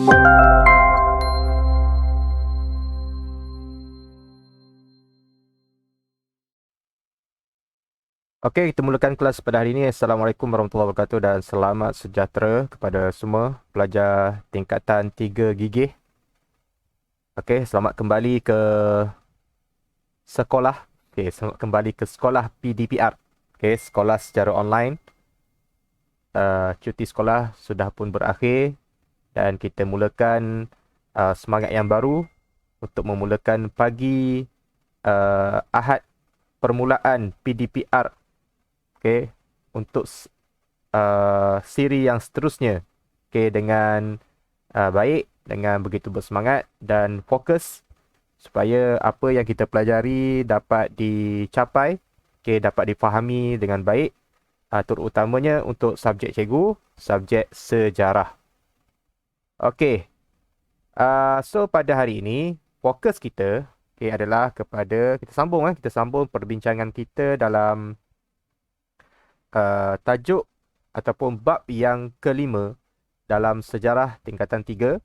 Okey, kita mulakan kelas pada hari ini. Assalamualaikum warahmatullahi wabarakatuh dan selamat sejahtera kepada semua pelajar tingkatan 3 gigih. Okey, selamat kembali ke sekolah. Okey, selamat kembali ke sekolah PDPR. Okey, sekolah secara online. Cuti sekolah sudah pun berakhir dan kita mulakan semangat yang baru untuk memulakan pagi Ahad permulaan PDPR. Okey, untuk siri yang seterusnya. Okey, dengan baik, dengan begitu bersemangat dan fokus supaya apa yang kita pelajari dapat dicapai, okey, dapat difahami dengan baik, terutamanya untuk subjek cikgu, subjek sejarah. Okey, so pada hari ini fokus kita adalah kepada kita sambung perbincangan kita dalam tajuk ataupun bab yang kelima dalam sejarah tingkatan 3,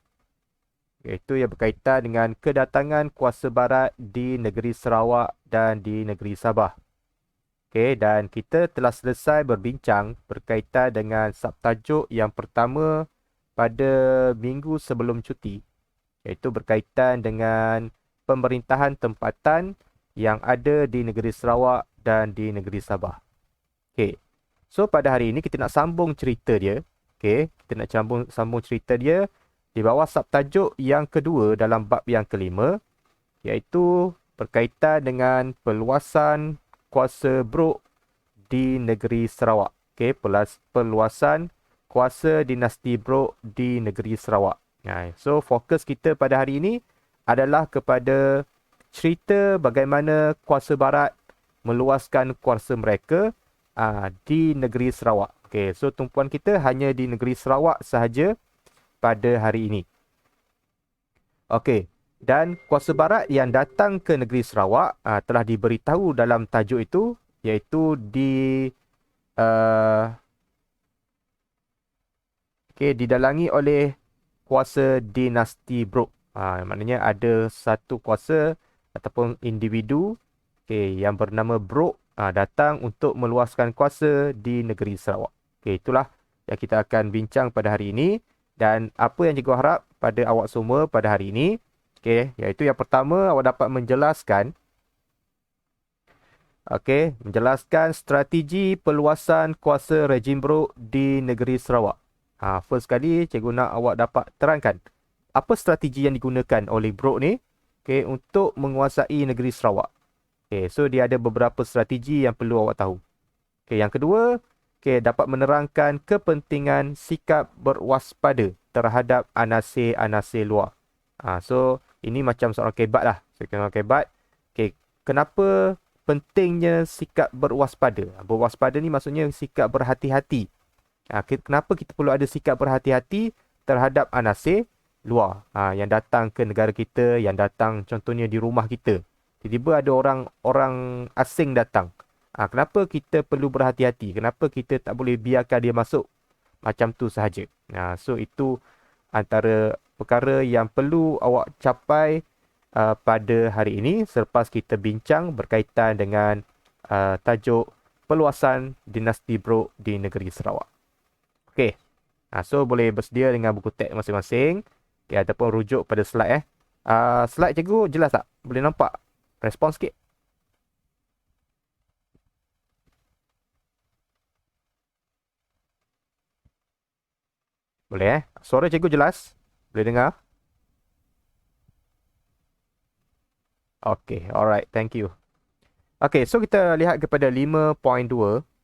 iaitu yang berkaitan dengan kedatangan kuasa barat di negeri Sarawak dan di negeri Sabah. Okey, dan kita telah selesai berbincang berkaitan dengan subtajuk yang pertama pada minggu sebelum cuti, iaitu berkaitan dengan pemerintahan tempatan yang ada di negeri Sarawak dan di negeri Sabah. Okey. So pada hari ini kita nak sambung cerita dia. Okey, kita nak sambung cerita dia di bawah subtajuk yang kedua dalam bab yang kelima, iaitu berkaitan dengan peluasan kuasa Brok di negeri Sarawak. Okey, peluasan kuasa dinasti Brok di negeri Sarawak. So fokus kita pada hari ini adalah kepada cerita bagaimana kuasa barat meluaskan kuasa mereka di negeri Sarawak. Okey, so tumpuan kita hanya di negeri Sarawak sahaja pada hari ini. Okey, dan kuasa barat yang datang ke negeri Sarawak telah diberitahu dalam tajuk itu, iaitu didalangi oleh kuasa dinasti Brok. Maknanya ada satu kuasa ataupun individu yang bernama Brok datang untuk meluaskan kuasa di negeri Sarawak. Okey, itulah yang kita akan bincang pada hari ini. Dan apa yang cikgu harap pada awak semua pada hari ini, iaitu yang pertama, awak dapat menjelaskan menjelaskan strategi peluasan kuasa rejim Brok di negeri Sarawak. First kali, cikgu nak awak dapat terangkan apa strategi yang digunakan oleh Brok ni untuk menguasai negeri Sarawak. So dia ada beberapa strategi yang perlu awak tahu. Yang kedua, dapat menerangkan kepentingan sikap berwaspada terhadap anasir-anasir luar. So ini macam seorang kebat lah. Seorang kebat. Kenapa pentingnya sikap berwaspada? Berwaspada ni maksudnya sikap berhati-hati. Kenapa kita perlu ada sikap berhati-hati terhadap anasir luar yang datang ke negara kita, yang datang contohnya di rumah kita. Tiba-tiba ada orang asing datang. Kenapa kita perlu berhati-hati? Kenapa kita tak boleh biarkan dia masuk macam tu sahaja? So itu antara perkara yang perlu awak capai pada hari ini selepas kita bincang berkaitan dengan tajuk peluasan dinasti Brok di negeri Sarawak. Okey. So boleh bersedia dengan buku teks masing-masing ataupun rujuk pada slide slide cikgu jelas tak? Boleh nampak? Respon sikit. Boleh Suara cikgu jelas? Boleh dengar? Okay, alright, thank you. Okay, so kita lihat kepada 5.2.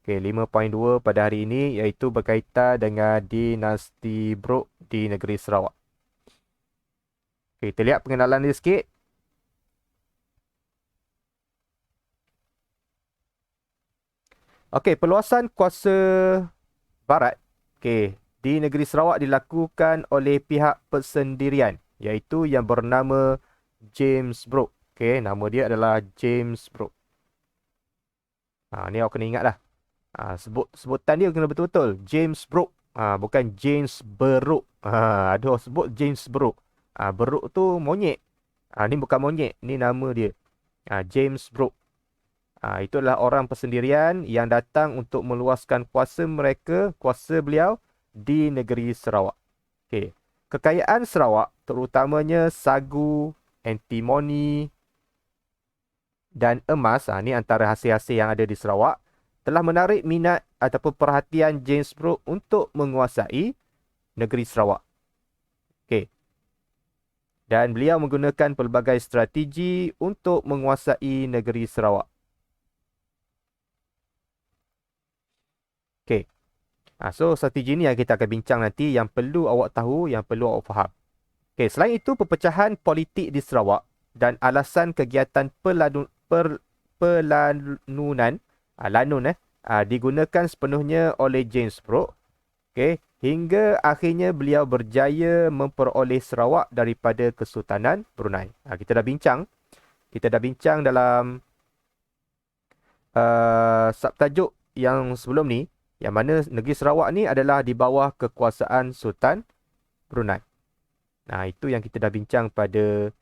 Okay, 5.2 pada hari ini iaitu berkaitan dengan dinasti Brok di negeri Sarawak. Okay, kita lihat pengenalan dia sikit. Okay, peluasan kuasa barat di negeri Sarawak dilakukan oleh pihak persendirian, iaitu yang bernama James Brok. Nama dia adalah James Brok. Ni awak kena ingat lah. Sebutan dia kena betul-betul. James Brok. Bukan James Beruk. Ada orang sebut James Beruk. Beruk tu monyet. Ni bukan monyet, ni nama dia. James Brooke. Itu adalah orang persendirian yang datang untuk meluaskan kuasa beliau di negeri Sarawak. Okey. Kekayaan Sarawak terutamanya sagu, antimoni dan emas, ni antara hasil-hasil yang ada di Sarawak, telah menarik minat ataupun perhatian James Brooke untuk menguasai negeri Sarawak. Okey. Dan beliau menggunakan pelbagai strategi untuk menguasai negeri Sarawak. Okey. So strategi ni yang kita akan bincang nanti, yang perlu awak tahu, yang perlu awak faham. Okey, selain itu perpecahan politik di Sarawak dan alasan kegiatan pelanunan digunakan sepenuhnya oleh James Brooke. Okey, hingga akhirnya beliau berjaya memperoleh Sarawak daripada Kesultanan Brunei. Kita dah bincang dalam subtajuk yang sebelum ni, yang mana negeri Sarawak ni adalah di bawah kekuasaan Sultan Brunei. Itu yang kita dah bincang pada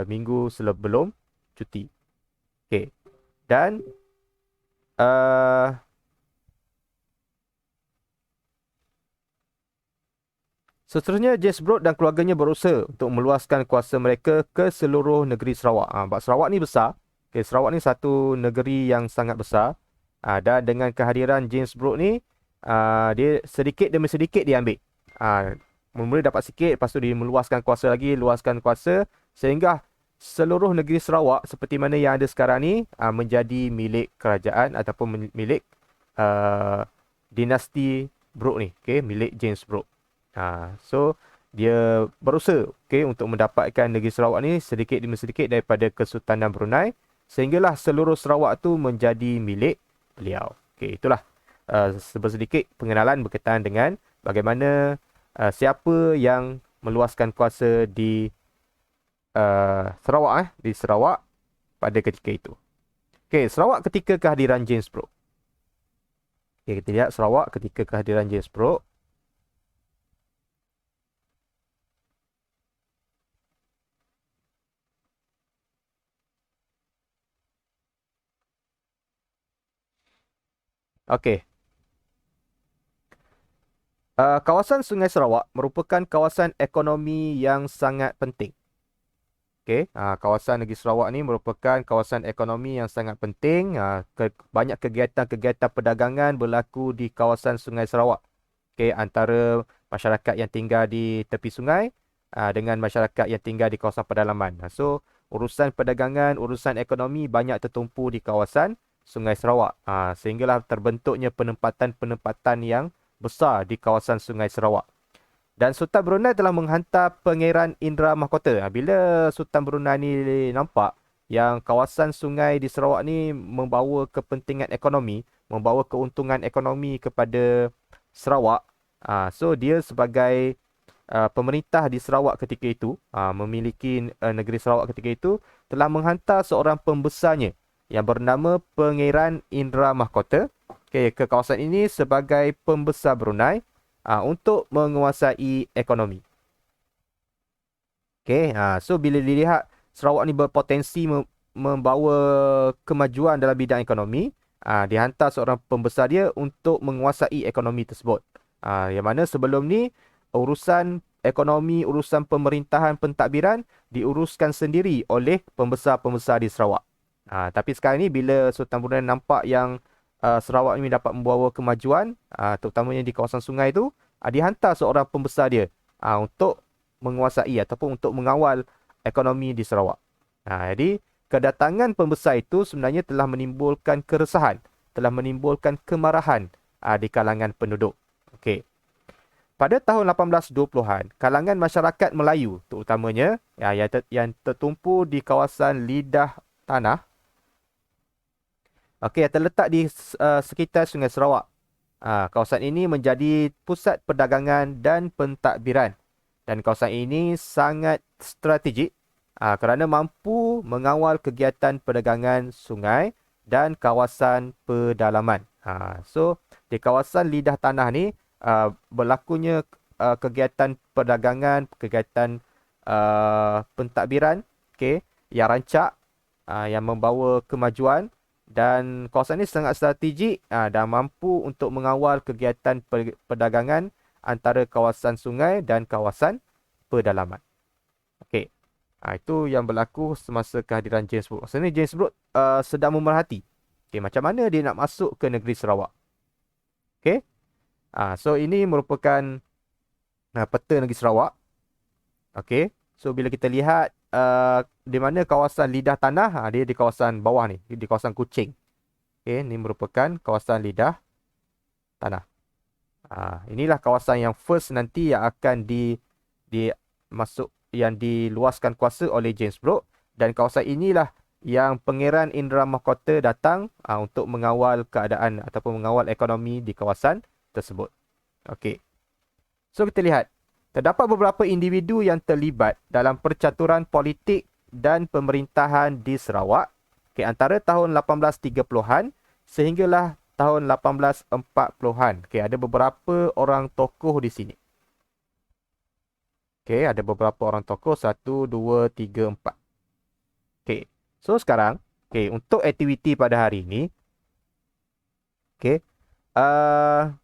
minggu sebelum cuti. Okey. Dan seterusnya, James Brooke dan keluarganya berusaha untuk meluaskan kuasa mereka ke seluruh negeri Sarawak. Sebab Sarawak ni besar. Okay, Sarawak ni satu negeri yang sangat besar. Dan dengan kehadiran James Brooke ni, dia sedikit demi sedikit dia ambil. Mula dapat sikit, lepas tu dia meluaskan kuasa lagi, sehingga seluruh negeri Sarawak seperti mana yang ada sekarang ni menjadi milik kerajaan ataupun milik dinasti Brooke ni. Okay, milik James Brooke. So dia berusaha untuk mendapatkan negeri Sarawak ni sedikit demi sedikit daripada Kesultanan Brunei, sehinggalah seluruh Sarawak tu menjadi milik beliau. Itulah sedikit pengenalan berkaitan dengan bagaimana siapa yang meluaskan kuasa di Sarawak pada ketika itu. Sarawak ketika kehadiran James Brooke. Kita lihat Sarawak ketika kehadiran James Brooke. Kawasan Sungai Sarawak merupakan kawasan ekonomi yang sangat penting. Kawasan negeri Sarawak ni merupakan kawasan ekonomi yang sangat penting. Banyak kegiatan-kegiatan perdagangan berlaku di kawasan Sungai Sarawak. Antara masyarakat yang tinggal di tepi sungai dengan masyarakat yang tinggal di kawasan pedalaman. So, urusan perdagangan, urusan ekonomi banyak tertumpu di kawasan Sungai Sarawak. Sehinggalah terbentuknya penempatan-penempatan yang besar di kawasan Sungai Sarawak. Dan Sultan Brunei telah menghantar Pangeran Indra Mahkota. Bila Sultan Brunei ni nampak yang kawasan sungai di Sarawak ni membawa kepentingan ekonomi, membawa keuntungan ekonomi kepada Sarawak, so dia sebagai pemerintah di Sarawak ketika itu, memiliki negeri Sarawak ketika itu, telah menghantar seorang pembesarnya yang bernama Pangeran Indra Mahkota ke kawasan ini sebagai pembesar Brunei untuk menguasai ekonomi. So bila dilihat Sarawak ni berpotensi membawa kemajuan dalam bidang ekonomi, dihantar seorang pembesar dia untuk menguasai ekonomi tersebut. Yang mana sebelum ni urusan ekonomi, urusan pemerintahan, pentadbiran diuruskan sendiri oleh pembesar-pembesar di Sarawak. Tapi sekarang ni bila Sultan Brunei nampak yang Sarawak ini dapat membawa kemajuan, terutamanya di kawasan sungai itu, dihantar seorang pembesar dia untuk menguasai ataupun untuk mengawal ekonomi di Sarawak. Jadi kedatangan pembesar itu sebenarnya telah menimbulkan keresahan, telah menimbulkan kemarahan di kalangan penduduk. Pada tahun 1820-an, kalangan masyarakat Melayu terutamanya yang tertumpu di kawasan Lidah Tanah, yang terletak di sekitar Sungai Sarawak. Kawasan ini menjadi pusat perdagangan dan pentadbiran. Dan kawasan ini sangat strategik kerana mampu mengawal kegiatan perdagangan sungai dan kawasan pedalaman. So, di kawasan Lidah Tanah ni berlakunya kegiatan perdagangan, kegiatan pentadbiran, okey, yang rancak, yang membawa kemajuan, dan kawasan ini sangat strategik dan mampu untuk mengawal kegiatan perdagangan antara kawasan sungai dan kawasan pedalaman. Okey. Itu yang berlaku semasa kehadiran James Brooke. Masa ni James Brooke sedang memerhati, okey, macam mana dia nak masuk ke negeri Sarawak. Okey. So ini merupakan peta negeri Sarawak. Okey. So bila kita lihat di mana kawasan lidah tanah, dia di kawasan bawah ni, di kawasan Kuching. Okey, ini merupakan kawasan lidah tanah. Inilah kawasan yang first nanti yang akan yang diluaskan kuasa oleh James Brooke, dan kawasan inilah yang Pangeran Indra Mahkota datang untuk mengawal keadaan ataupun mengawal ekonomi di kawasan tersebut. Okey. So kita lihat, terdapat beberapa individu yang terlibat dalam percaturan politik dan pemerintahan di Sarawak antara tahun 1830-an sehinggalah tahun 1840-an. Ada beberapa orang tokoh di sini. Ada beberapa orang tokoh, 1, 2, 3, 4. So sekarang, untuk aktiviti pada hari ini,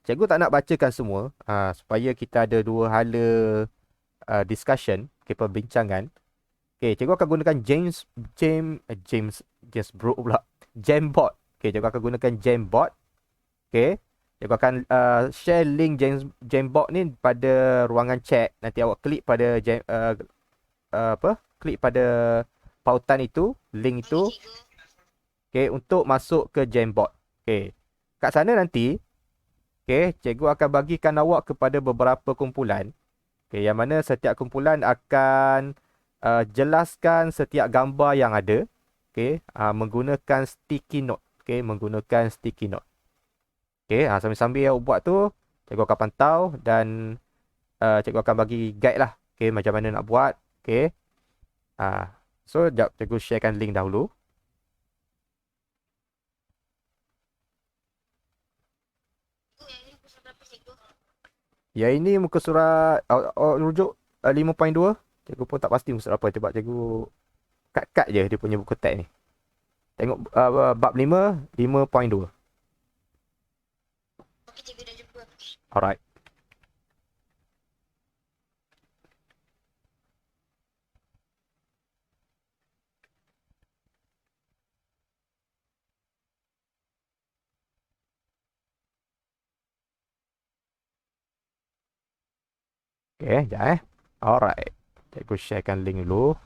cikgu tak nak bacakan semua supaya kita ada dua hala discussion, perbincangan. Cikgu akan gunakan James Brooke pula. Jamboard. Cikgu akan gunakan Jamboard. Cikgu akan share link Jamboard ni pada ruangan chat. Nanti awak klik pada klik pada pautan itu, link itu. Untuk masuk ke Jamboard. Kat sana nanti, cikgu akan bagikan awak kepada beberapa kumpulan. Yang mana setiap kumpulan akan jelaskan setiap gambar yang ada, menggunakan sticky note. Menggunakan sticky note. Sambil-sambil awak buat tu, cikgu akan pantau dan cikgu akan bagi guide lah, macam mana nak buat. So, sekejap cikgu sharekan link dahulu. Ya, ini muka surat rujuk 5.2. Cikgu pun tak pasti muka surat apa. Sebab cikgu kat-kat je dia punya buku teks ni. Tengok bab 5, 5.2. Okey, cikgu dah jumpa. Alright. Sekejap Alright. Cikgu sharekan link dulu.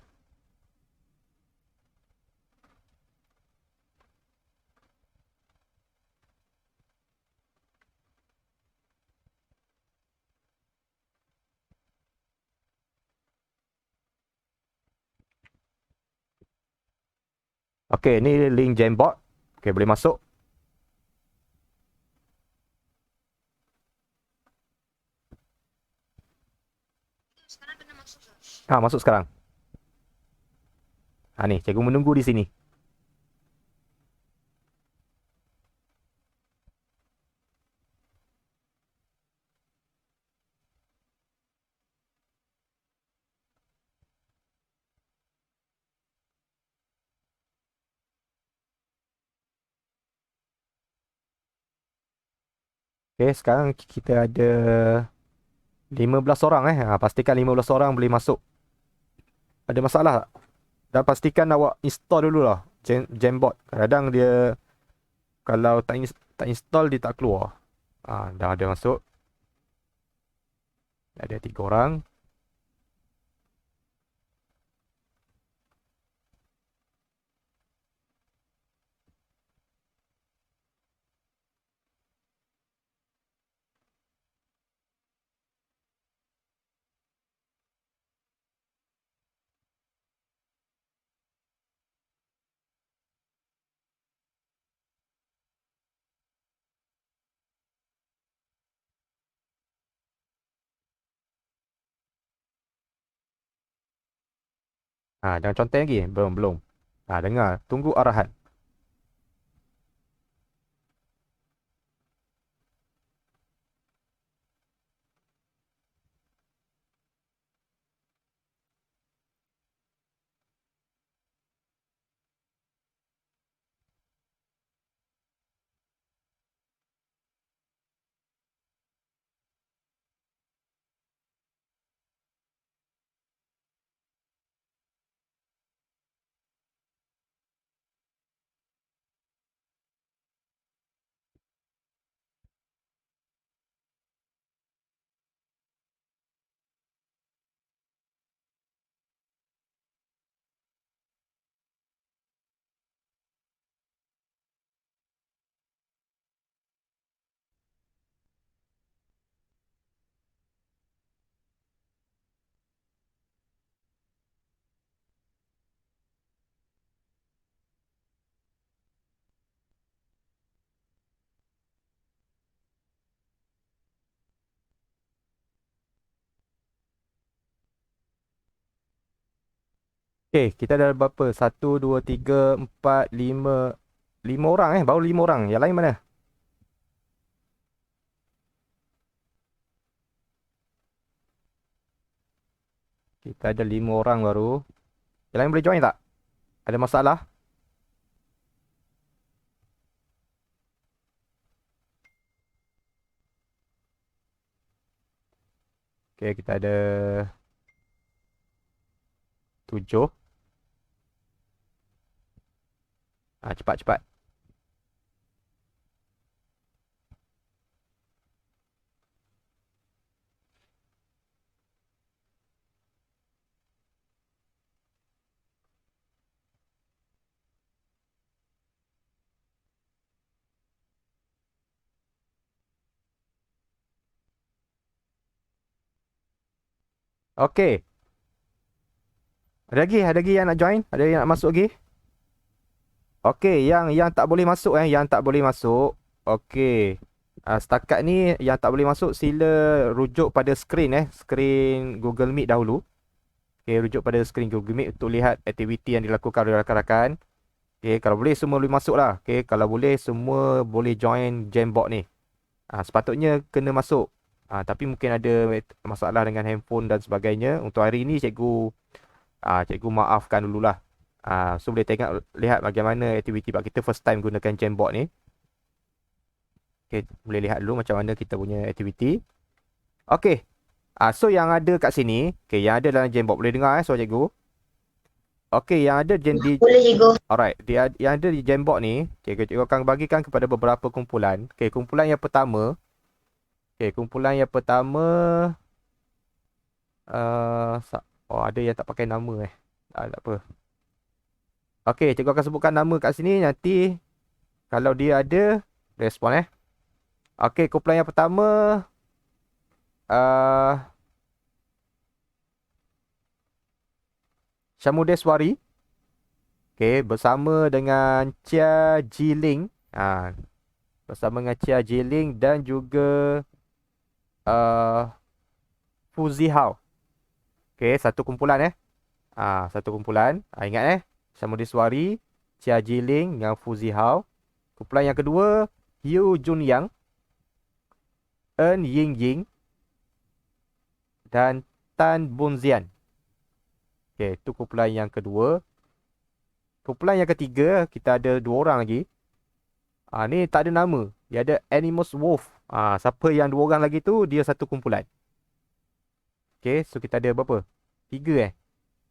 Okey, ni link Jamboard. Boleh masuk. Sekarang kena masuk ke? Masuk sekarang. Ni, cikgu menunggu di sini. Sekarang kita ada 15 orang pastikan 15 orang boleh masuk. Ada masalah tak? Dan pastikan awak install dulu lah Jamboard. Kadang-kadang dia kalau tak install dia tak keluar. Dah ada masuk. Ada 3 orang. Jangan conteng lagi. Belum. Dengar. Tunggu arahan. Okay, kita ada berapa? 1, 2, 3, 4, 5. 5 orang baru 5 orang. Yang lain mana? Kita ada 5 orang baru. Yang lain boleh join tak? Ada masalah? Okay, kita ada 7. Cepat, cepat. Okay. Ada lagi yang nak join? Ada yang nak masuk lagi? Okay, yang tak boleh masuk yang tak boleh masuk. Okay. Setakat ni yang tak boleh masuk sila rujuk pada skrin Google Meet dahulu. Okay, rujuk pada skrin Google Meet untuk lihat aktiviti yang dilakukan oleh rakan-rakan. Okay, kalau boleh semua boleh masuk lah. Okay, kalau boleh semua boleh join Jamboard ni. Sepatutnya kena masuk. Tapi mungkin ada masalah dengan handphone dan sebagainya. Untuk hari ini cikgu maafkan dululah. So boleh tengok lihat bagaimana aktiviti kita first time gunakan Jamboard ni. Okay, boleh lihat dulu macam mana kita punya aktiviti. Okay. So yang ada kat sini, okay, yang ada dalam Jamboard boleh dengar suara cikgu. Okay, yang ada Boleh cikgu. alright, yang ada di Jamboard ni, cikgu akan bagikan kepada beberapa kumpulan. Okay, kumpulan yang pertama. Ada yang tak pakai nama tak apa. Okay, cikgu akan sebutkan nama kat sini nanti kalau dia ada respon Okay, kumpulan yang pertama Syamudeswari. Okay, bersama dengan Chia Jiling. Bersama dengan Chia Jiling dan juga Fuzi Hao. Okay, satu kumpulan satu kumpulan. Ingat Syamudeswari, Chia Jiling dengan Fuzi Hao. Kumpulan yang kedua Yu Junyang, En Ying Ying dan Tan Bunzian. Okay, itu kumpulan yang kedua. Kumpulan yang ketiga, kita ada 2 orang lagi. Ni tak ada nama. Dia ada Animus Wolf. Siapa yang 2 orang lagi tu, dia satu kumpulan. Okay, so kita ada berapa? 3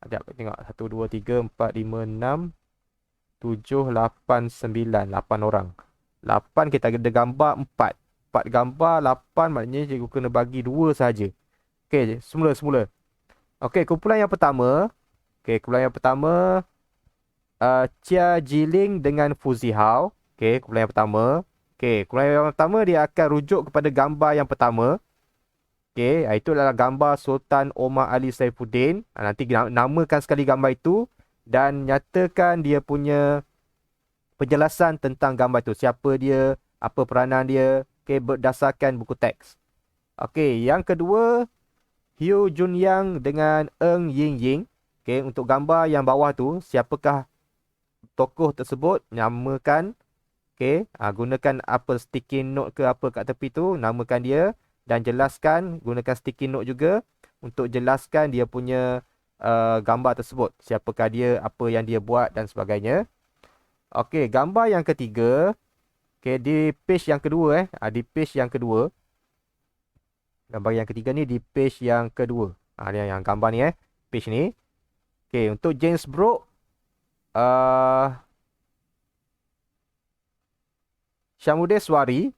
Sekejap, tengok. 1, 2, 3, 4, 5, 6, 7, 8, 9. 8 orang. 8 kita ada gambar 4. 4 gambar, 8 maknanya cikgu kena bagi 2 sahaja. Okay, semula. Okay, kumpulan yang pertama. Chia Jiling dengan Fuzi Hao. Okay, kumpulan yang pertama. Okay, kumpulan yang pertama dia akan rujuk kepada gambar yang pertama. Okay, itu adalah gambar Sultan Omar Ali Saifuddin. Nanti namakan sekali gambar itu dan nyatakan dia punya penjelasan tentang gambar itu. Siapa dia, apa peranan dia. Okay, berdasarkan buku teks. Okay, yang kedua Yu Junyang dengan Eng Ying Ying. Okay, untuk gambar yang bawah tu, siapakah tokoh tersebut, namakan. Okay, gunakan apa sticky note ke apa kat tepi tu, namakan dia dan jelaskan, gunakan sticky note juga untuk jelaskan dia punya gambar tersebut. Siapakah dia, apa yang dia buat dan sebagainya. Okay, gambar yang ketiga. Okay, di page yang kedua di page yang kedua. Gambar yang ketiga ni di page yang kedua. Ni yang gambar ni page ni. Okay, untuk James Brooke Syamudeswari.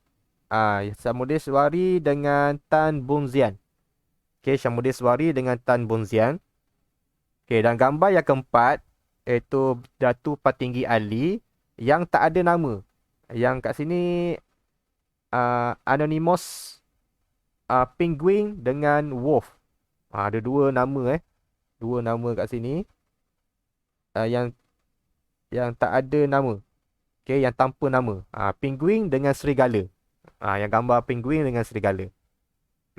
Syamudeswari dengan Tan Bunzian. Okay, Syamudeswari dengan Tan Bunzian. Okay, dan gambar yang keempat iaitu Datuk Patinggi Ali yang tak ada nama. Yang kat sini Anonymous Penguin dengan Wolf. Ada 2 nama 2 nama kat sini. Yang tak ada nama. Okay, yang tanpa nama. Penguin dengan serigala. Yang gambar penguin dengan serigala.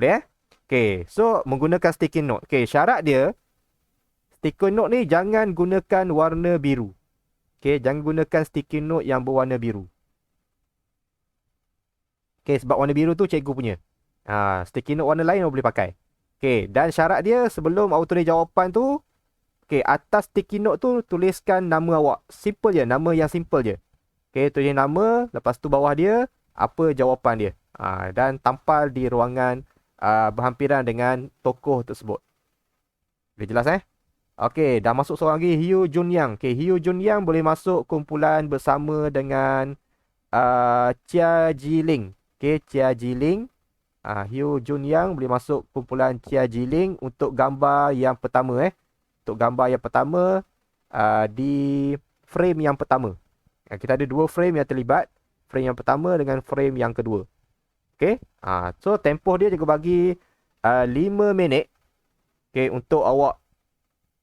Boleh Okay, so menggunakan sticky note. Okay, syarat dia stiker note ni jangan gunakan warna biru. Okey, jangan gunakan stiker note yang berwarna biru. Okey, sebab warna biru tu cikgu punya. Sticky note warna lain boleh pakai. Okey, dan syarat dia sebelum awak tulis jawapan tu, okey, atas sticky note tu tuliskan nama awak. Simple je, nama yang simple je. Okey, tulis nama, lepas tu bawah dia apa jawapan dia. Dan tampal di ruangan berhampiran dengan tokoh tersebut. Boleh jelas Okey, dah masuk seorang lagi, Hiu Junyang. Okey, Hiu Junyang boleh masuk kumpulan bersama dengan Chia Jiling. Okey, Chia Jiling. Hiu Junyang boleh masuk kumpulan Chia Jiling untuk gambar yang pertama Untuk gambar yang pertama di frame yang pertama. Kita ada dua frame yang terlibat. Frame yang pertama dengan frame yang kedua. Okey. So tempoh dia juga bagi 5 minit. Okey, untuk awak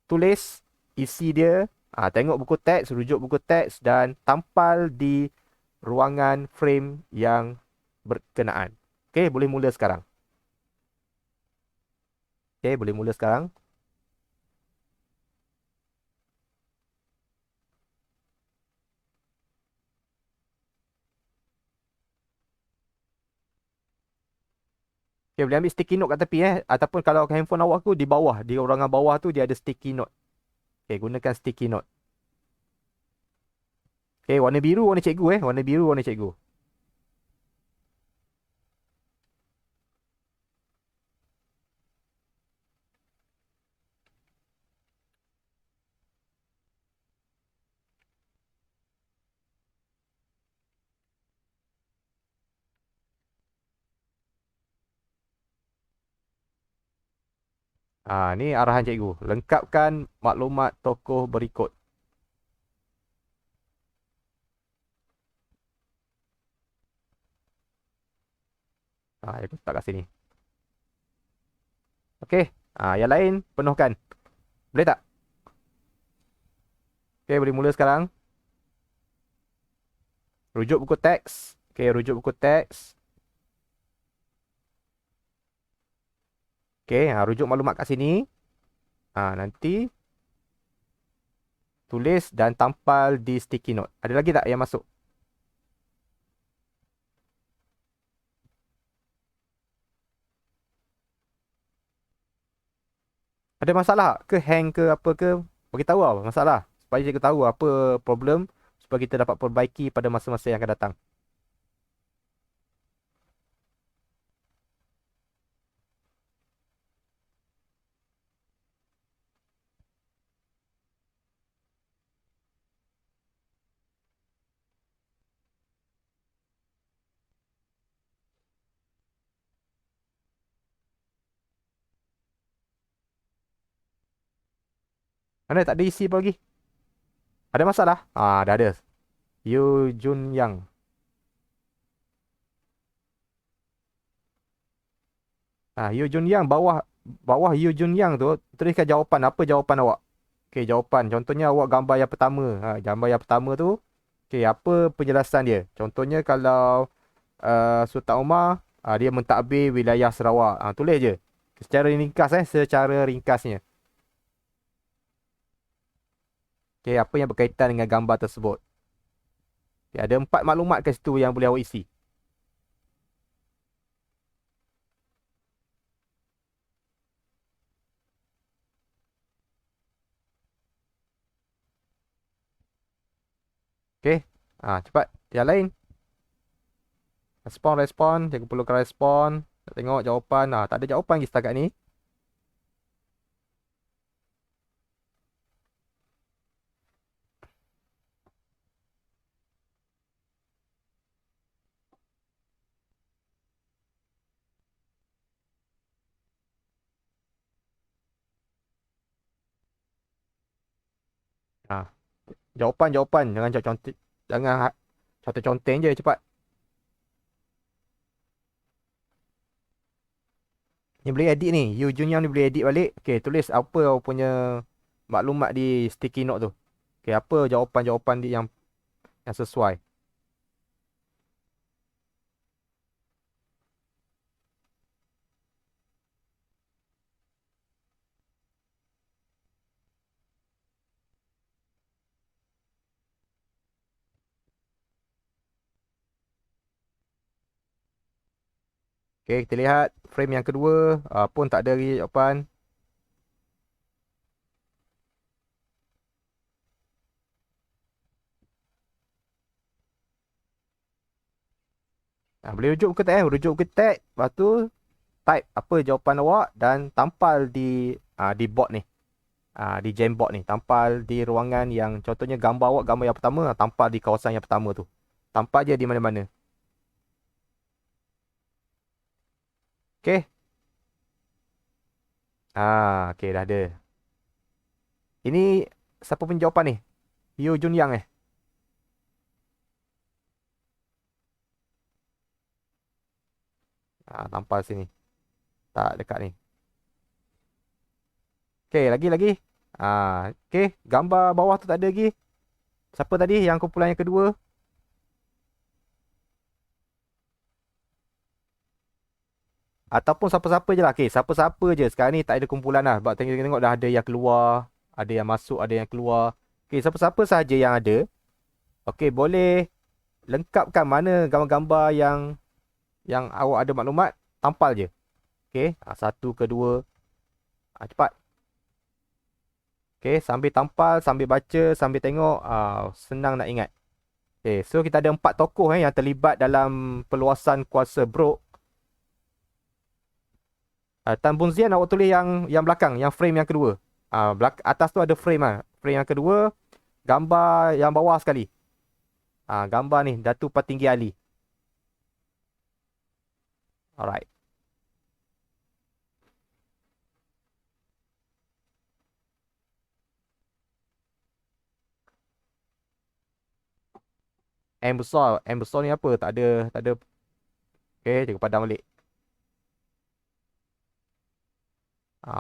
tulis isi dia, tengok buku teks, rujuk buku teks dan tampal di ruangan frame yang berkenaan. Okey, boleh mula sekarang. Okey, boleh mula sekarang. Okey, boleh ambil sticky note kat tepi ataupun kalau handphone awak tu di bawah, di ruangan bawah tu dia ada sticky note. Okey, gunakan sticky note. Okey, warna biru warna cikgu warna biru warna cikgu. Ni arahan cikgu. Lengkapkan maklumat tokoh berikut. Cikgu letak kat sini. Okey, yang lain penuhkan. Boleh tak? Okey, boleh mula sekarang. Rujuk buku teks. Okey, rujuk buku teks. Okey, rujuk maklumat kat sini. Nanti tulis dan tampal di sticky note. Ada lagi tak yang masuk? Ada masalah ke hang ke apa ke? Bagi tahu masalah supaya cikgu tahu apa problem supaya kita dapat perbaiki pada masa-masa yang akan datang. Mana tak ada isi apa lagi? Ada masalah? Dah ada. Yu Jun Yang. Yu Jun Yang bawah bawah Yu Jun Yang tu tuliskan jawapan. Apa jawapan awak? Okey, jawapan. Contohnya awak gambar yang pertama. Gambar yang pertama tu. Okey, apa penjelasan dia? Contohnya kalau Sultan Omar dia mentadbir wilayah Sarawak. Tulis je. Secara ringkas secara ringkasnya. Okey, apa yang berkaitan dengan gambar tersebut? Okay, ada 4 maklumat kat situ yang boleh awak isi. Okey. Cepat. Yang lain. Respon. Cikgu perlukan respon. Nak tengok jawapan. Tak ada jawapan lagi setakat ni. Jawapan. Jangan contoh. Jangan contoh-conteng je. Cepat. Ni boleh edit ni. You Jun Yang ni boleh edit balik. Okey, tulis apa awak punya maklumat di sticky note tu. Okey, apa jawapan-jawapan dia yang sesuai. Okay, kita lihat frame yang kedua. Pun tak ada lagi jawapan. Boleh rujuk ke tak? Rujuk ke tak. Lepas tu type apa jawapan awak dan tampal di board ni. Di Jamboard ni. Tampal di ruangan yang contohnya gambar awak, gambar yang pertama, tampal di kawasan yang pertama tu. Tampal je di mana-mana. Okay. Okay, dah ada. Ini siapa punya jawapan ni? Hyo Jun Yang eh? Tampal sini. Tak, dekat ni. Okay, lagi. Okay, gambar bawah tu tak ada lagi. Siapa tadi yang kumpulan yang kedua? Ataupun siapa-siapa je lah. Okay, siapa-siapa je. Sekarang ni tak ada kumpulan lah. Sebab tengok dah ada yang keluar. Ada yang masuk, ada yang keluar. Okay, siapa-siapa sahaja yang ada. Okay, boleh lengkapkan mana gambar-gambar yang awak ada maklumat. Tampal je. Okay, satu, kedua. Cepat. Okay, sambil tampal, sambil baca, sambil tengok. Senang nak ingat. Okay, so kita ada 4 tokoh yang terlibat dalam perluasan kuasa Brooke. Tan Boon Zian awak tulis yang belakang, yang frame yang kedua. Atas tu ada frame lah. Frame yang kedua, gambar yang bawah sekali. Gambar ni, Datuk Patinggi Ali. Alright. M besar. M besar ni apa? Tak ada. Okay, cikgu padam balik.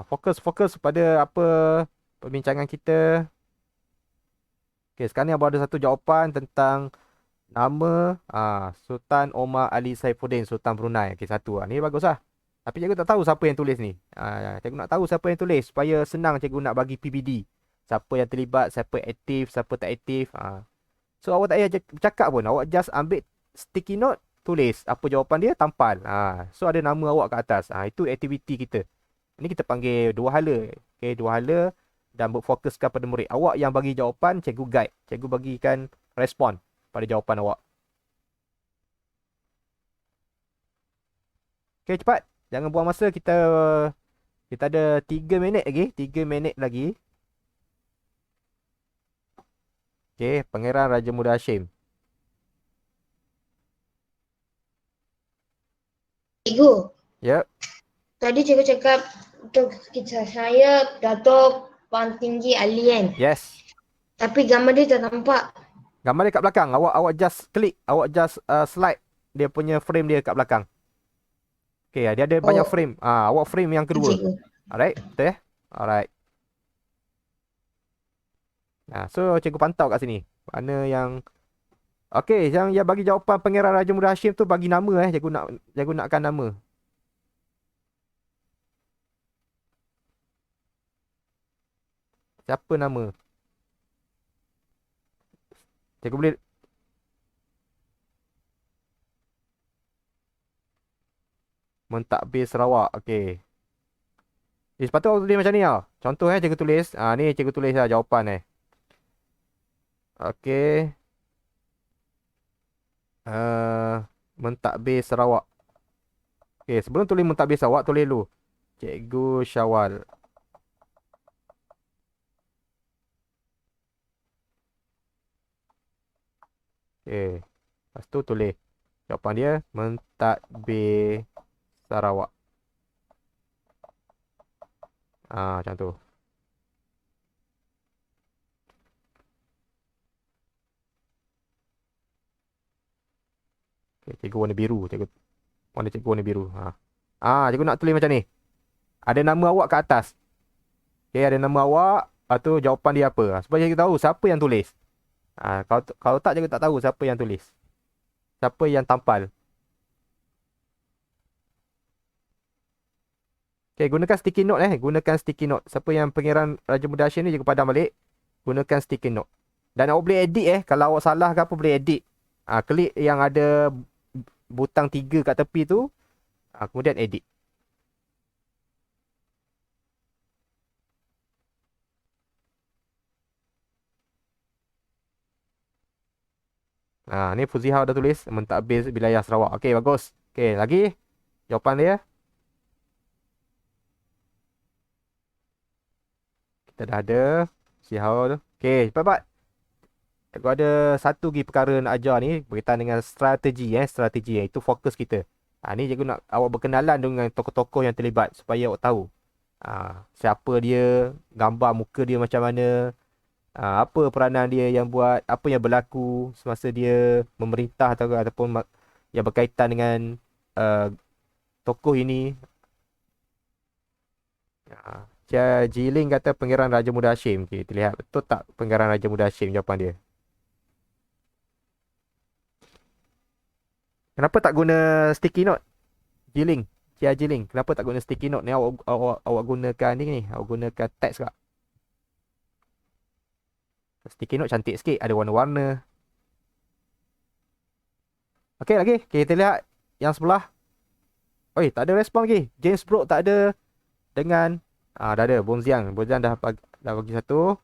Fokus pada apa perbincangan kita. Okay, sekarang ni abang ada satu jawapan tentang nama Sultan Omar Ali Saifuddin, Sultan Brunei. Okay, satu. Ni bagus lah. Tapi cikgu tak tahu siapa yang tulis ni. Cikgu nak tahu siapa yang tulis supaya senang cikgu nak bagi PBD. Siapa yang terlibat, siapa aktif, siapa tak aktif. So awak tak payah cakap pun. Awak just ambil sticky note, tulis apa jawapan dia, tampal. So ada nama awak kat atas. Itu aktiviti kita. Ini kita panggil dua hala. Okay, dua hala dan berfokuskan pada murid. Awak yang bagi jawapan, cikgu guide. Cikgu bagikan respon pada jawapan awak. Okay, cepat. Jangan buang masa. Kita ada 3 minit lagi. 3 minit lagi. Okay, Pangeran Raja Muda Hashim. Cikgu, Yep. tadi cikgu cakap untuk kisah saya Datuk Patinggi Ali kan? Yes. Tapi gambar dia tak nampak. Gambar dia kat belakang. Awak just klik. Awak just slide dia punya frame dia kat belakang. Okay, dia ada banyak frame. Awak frame yang kedua. Cikgu. Alright, betul ya? Alright. So cikgu pantau kat sini. Mana yang okey, yang bagi jawapan Pangeran Raja Muda Hashim tu bagi nama cikgu nakkan nama. Siapa nama? Cikgu boleh Mentadbir Sarawak. Okey. Sepatutnya awak tulis macam ni tau. Contoh cikgu tulis. Ni cikgu tulis lah jawapan Okey. Mentadbir Sarawak. Okey, sebelum tulis Mentadbir Sarawak, tulis dulu Cikgu Syawal. Okey. Lepas tu tulis jawapan dia Mentadbir Sarawak. Macam tu. Okay, cikgu warna biru. Cikgu warna biru. Cikgu nak tulis macam ni. Ada nama awak kat atas. Okay, ada nama awak. Lepas tu jawapan dia apa. Supaya cikgu tahu siapa yang tulis. Kalau tak, cikgu tak tahu siapa yang tulis. Siapa yang tampal. Okay, gunakan sticky note Gunakan sticky note. Siapa yang Pangeran Raja Muda Hashim ni, cikgu padam balik. Gunakan sticky note. Dan awak boleh edit Kalau awak salah ke apa, boleh edit. Klik yang ada butang 3 kat tepi tu. Kemudian edit. Ni Fuzihau dah tulis mentadbir wilayah Sarawak. Okey, bagus. Okey, lagi jawapan dia. Kita dah ada Fuzihau tu. Okey, cepat-cepat. Aku ada satu lagi perkara nak ajar ni berkaitan dengan strategi strategi itu fokus kita. Ni cikgu nak awak berkenalan dengan tokoh-tokoh yang terlibat supaya awak tahu siapa dia, gambar muka dia macam mana, apa peranan dia yang buat, apa yang berlaku semasa dia memerintah ataupun yang berkaitan dengan tokoh ini. Cia Jiling kata Pangeran Raja Muda Hashim. Okay, terlihat betul tak Pangeran Raja Muda Hashim jawapan dia? Kenapa tak guna sticky note? Jiling, Cia Jiling, kenapa tak guna sticky note ni? Awak gunakan ni, awak gunakan teks kak. Sticky note cantik sikit, ada warna-warna. Okey, lagi. Okay, kita lihat yang sebelah. Oi, tak ada respon lagi. James Brooke tak ada dengan dah ada Bonziang. Bonziang dah bagi satu.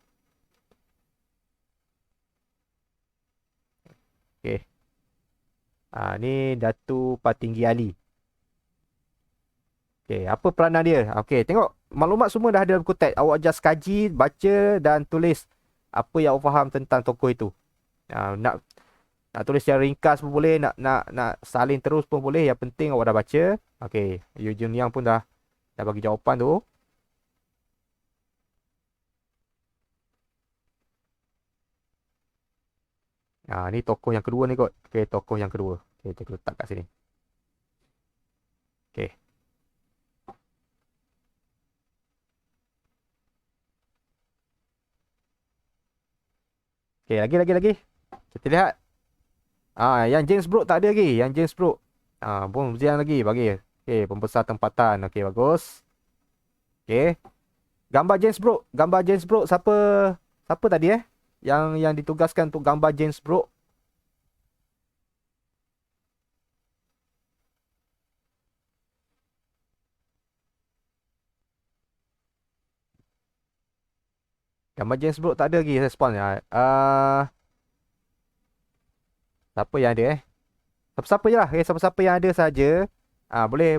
Okey. Ni Datuk Patinggi Ali. Okey, apa peranan dia? Okey, tengok maklumat semua dah ada dalam buku teks. Awak just kaji, baca dan tulis apa yang awak faham tentang tokoh itu. Nak tulis secara ringkas pun boleh, nak salin terus pun boleh. Yang penting awak dah baca. Okey, Yu Jun Yang pun dah bagi jawapan tu. Ni tokoh yang kedua ni kot. Okey, tokoh yang kedua. Okey, kita letak kat sini. Okey. Okey, lagi. Kita lihat. Yang James Brooke tak ada lagi. Yang James Brooke. Bonziang lagi bagi. Okey, pembesar tempatan. Okey, bagus. Okey. Gambar James Brooke siapa tadi yang ditugaskan untuk gambar James Brooke? Gambar James Brooke tak ada lagi respon. Siapa yang ada Siapa-siapa je lah. Siapa-siapa yang ada saja. Boleh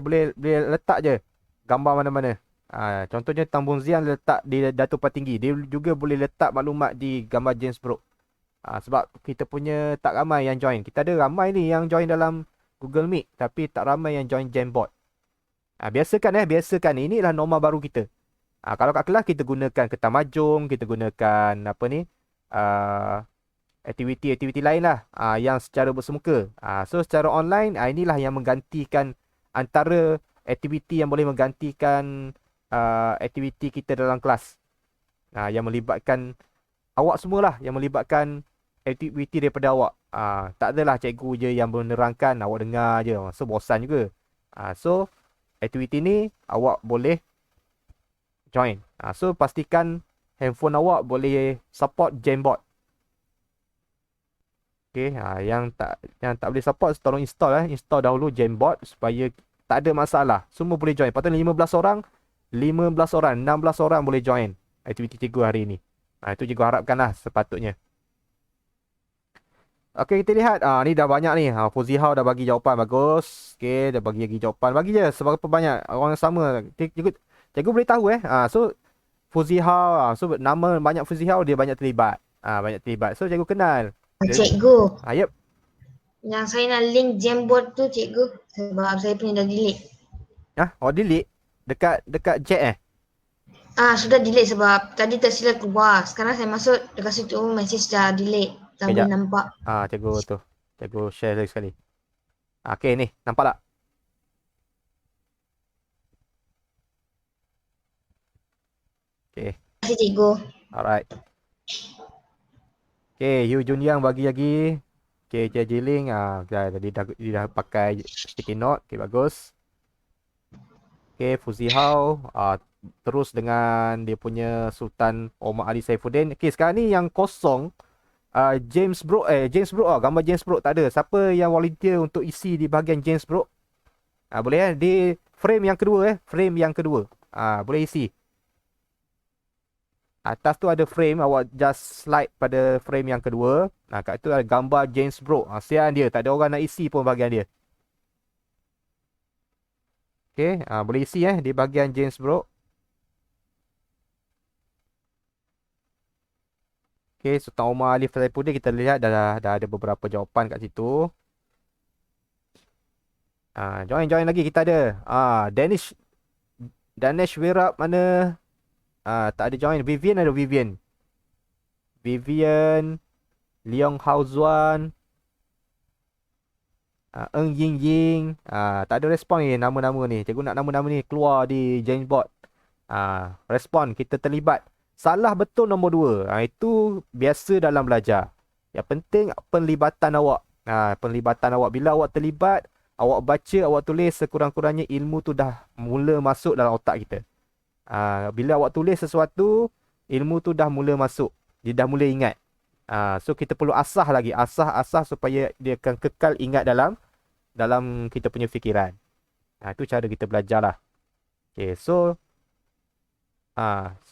letak je gambar mana-mana. Contohnya Tambun Zian letak di Datuk Patinggi. Dia juga boleh letak maklumat di gambar James Brooke. Sebab kita punya tak ramai yang join. Kita ada ramai ni yang join dalam Google Meet. Tapi tak ramai yang join Jamboard. Biasakan inilah norma baru kita. Kalau kat kelas kita gunakan ketamajung, kita gunakan apa ni? Aktiviti-aktiviti lain lah yang secara bersemuka. So secara online inilah yang menggantikan antara aktiviti yang boleh menggantikan aktiviti kita dalam kelas. Yang melibatkan awak semualah, yang melibatkan aktiviti daripada awak. Tak adalah cikgu je yang menerangkan, awak dengar je. So bosan juga. So aktiviti ni awak boleh join. So pastikan handphone awak boleh support Jamboard. Okey, yang tak boleh support tolong install install dahulu Jamboard supaya tak ada masalah. Semua boleh join. Patutnya 15 orang, 16 orang boleh join aktiviti cikgu hari ini. Itu cikgu harapkanlah sepatutnya. Okey, kita lihat. Ni dah banyak ni. Fuzihau dah bagi jawapan. Bagus. Okey, dah bagi lagi jawapan. Bagi je seberapa banyak orang yang sama. Cikgu boleh tahu So Fuzihau, so nama banyak Fuzihau, dia banyak terlibat. So cikgu kenal. Cikgu. Yep. Yang saya nak link Jamboard tu cikgu. Sebab saya punya dah delete. Delete? Dekat chat Sudah delete sebab tadi tersilap keluar. Sekarang saya masuk dekat situ message dah delete. Tak boleh nampak. Cikgu tu. Cikgu share lagi sekali. Okey ni, nampak tak? Okey. Terima kasih cikgu. Alright. Okey, Yu Jun Yang bagi lagi. Okey, Cia Jiling. Dia dah pakai sticky note. Okey, bagus. Okey, Fuzihau. Terus dengan dia punya Sultan Omar Ali Saifuddin. Okey, sekarang ni yang kosong. James Brooke. Gambar James Brooke tak ada. Siapa yang volunteer untuk isi di bahagian James Brooke? Boleh di frame yang kedua frame yang kedua. Boleh isi. Atas tu ada frame, awak just slide pada frame yang kedua. Kat tu ada gambar James Brooke. Sian dia, tak ada orang nak isi pun bahagian dia. Okey, boleh isi di bahagian James Brooke. Okey, Sultan Omar Ali Saifuddin kita lihat dah ada beberapa jawapan kat situ. Join lagi kita ada. Danesh Wirab mana? Tak ada join. Vivian ada Vivian. Vivian, Leong Hao Zuan, Eng Ying Ying. Tak ada respon ni nama-nama ni. Cikgu nak nama-nama ni keluar di Jamboard. Respon kita terlibat. Salah betul nombor 2. Itu biasa dalam belajar. Yang penting penlibatan awak. Penlibatan awak. Bila awak terlibat, awak baca, awak tulis, sekurang-kurangnya ilmu tu dah mula masuk dalam otak kita. Bila awak tulis sesuatu, ilmu tu dah mula masuk. Dia dah mula ingat. So kita perlu asah lagi. Asah supaya dia akan kekal ingat dalam kita punya fikiran. Itu cara kita belajar lah. Okay, so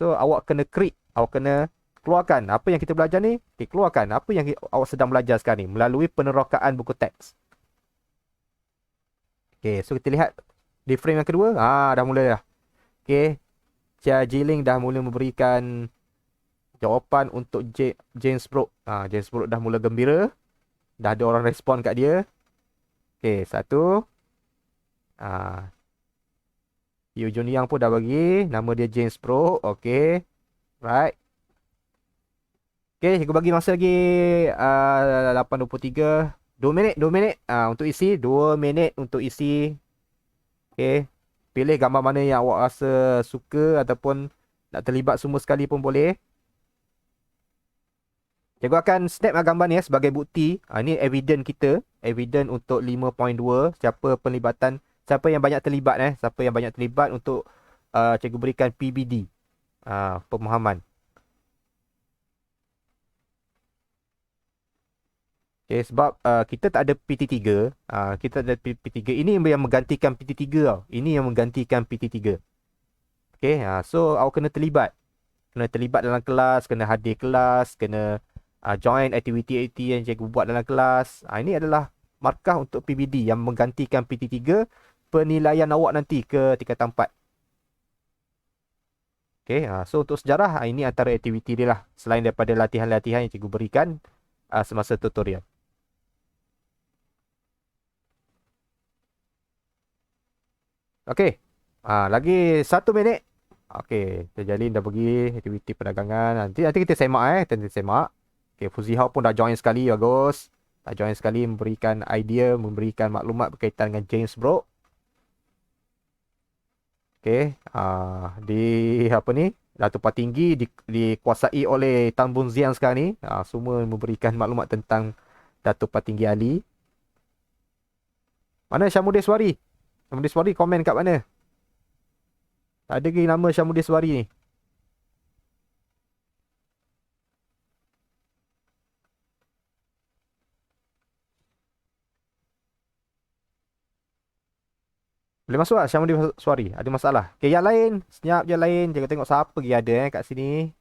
awak kena create. Awak kena keluarkan apa yang kita belajar ni. Okay, keluarkan apa yang awak sedang belajar sekarang ni melalui penerokaan buku teks. Okay, so kita lihat di frame yang kedua. Dah mula dah. Okay, Chia Jiling dah mula memberikan jawapan untuk James Brooke. James Brooke dah mula gembira. Dah ada orang respon kat dia. Okay, satu. Yu Jun Yang pun dah bagi. Nama dia James Brooke. Okay. Right. Okay, cikgu bagi masa lagi 8.23. 2 minit. Untuk isi. 2 minit untuk isi. Okay. Pilih gambar mana yang awak rasa suka ataupun nak terlibat semua sekali pun boleh. Cikgu akan snap gambar ni sebagai bukti. Ini evidence kita. Evidence untuk 5.2. Siapa yang banyak terlibat Siapa yang banyak terlibat untuk cikgu berikan PBD. Pemahaman. Okay, sebab kita tak ada PT3. Kita ada PT3. Ini yang menggantikan PT3 tau. Ini yang menggantikan PT3. Okay, so awak kena terlibat. Kena terlibat dalam kelas, kena hadir kelas, kena join aktiviti-aktiviti yang cikgu buat dalam kelas. Ini adalah markah untuk PBD yang menggantikan PT3. Penilaian awak nanti ke tingkatan 4. Okay, so untuk sejarah, ini antara aktiviti dia lah. Selain daripada latihan-latihan yang cikgu berikan semasa tutorial. Okay, lagi 1 minit. Okay, Jalin dah pergi aktiviti perdagangan. Nanti kita semak Nanti semak. Okay, Fuzi Hao pun dah join sekali. Bagus. Dah join sekali, memberikan idea, memberikan maklumat berkaitan dengan James Brooke. Okay, di apa ni? Datuk Patinggi dikuasai oleh Tan Boon Zian sekarang ni. Semua memberikan maklumat tentang Datuk Patinggi Ali. Mana Syamudeswari? Syamudeswari komen kat mana? Tak ada lagi nama Syamudeswari ni. Boleh masuk lah Syamudeswari. Ada masalah. Okay, yang lain. Senyap je lain. Jangan tengok siapa lagi ada kat sini.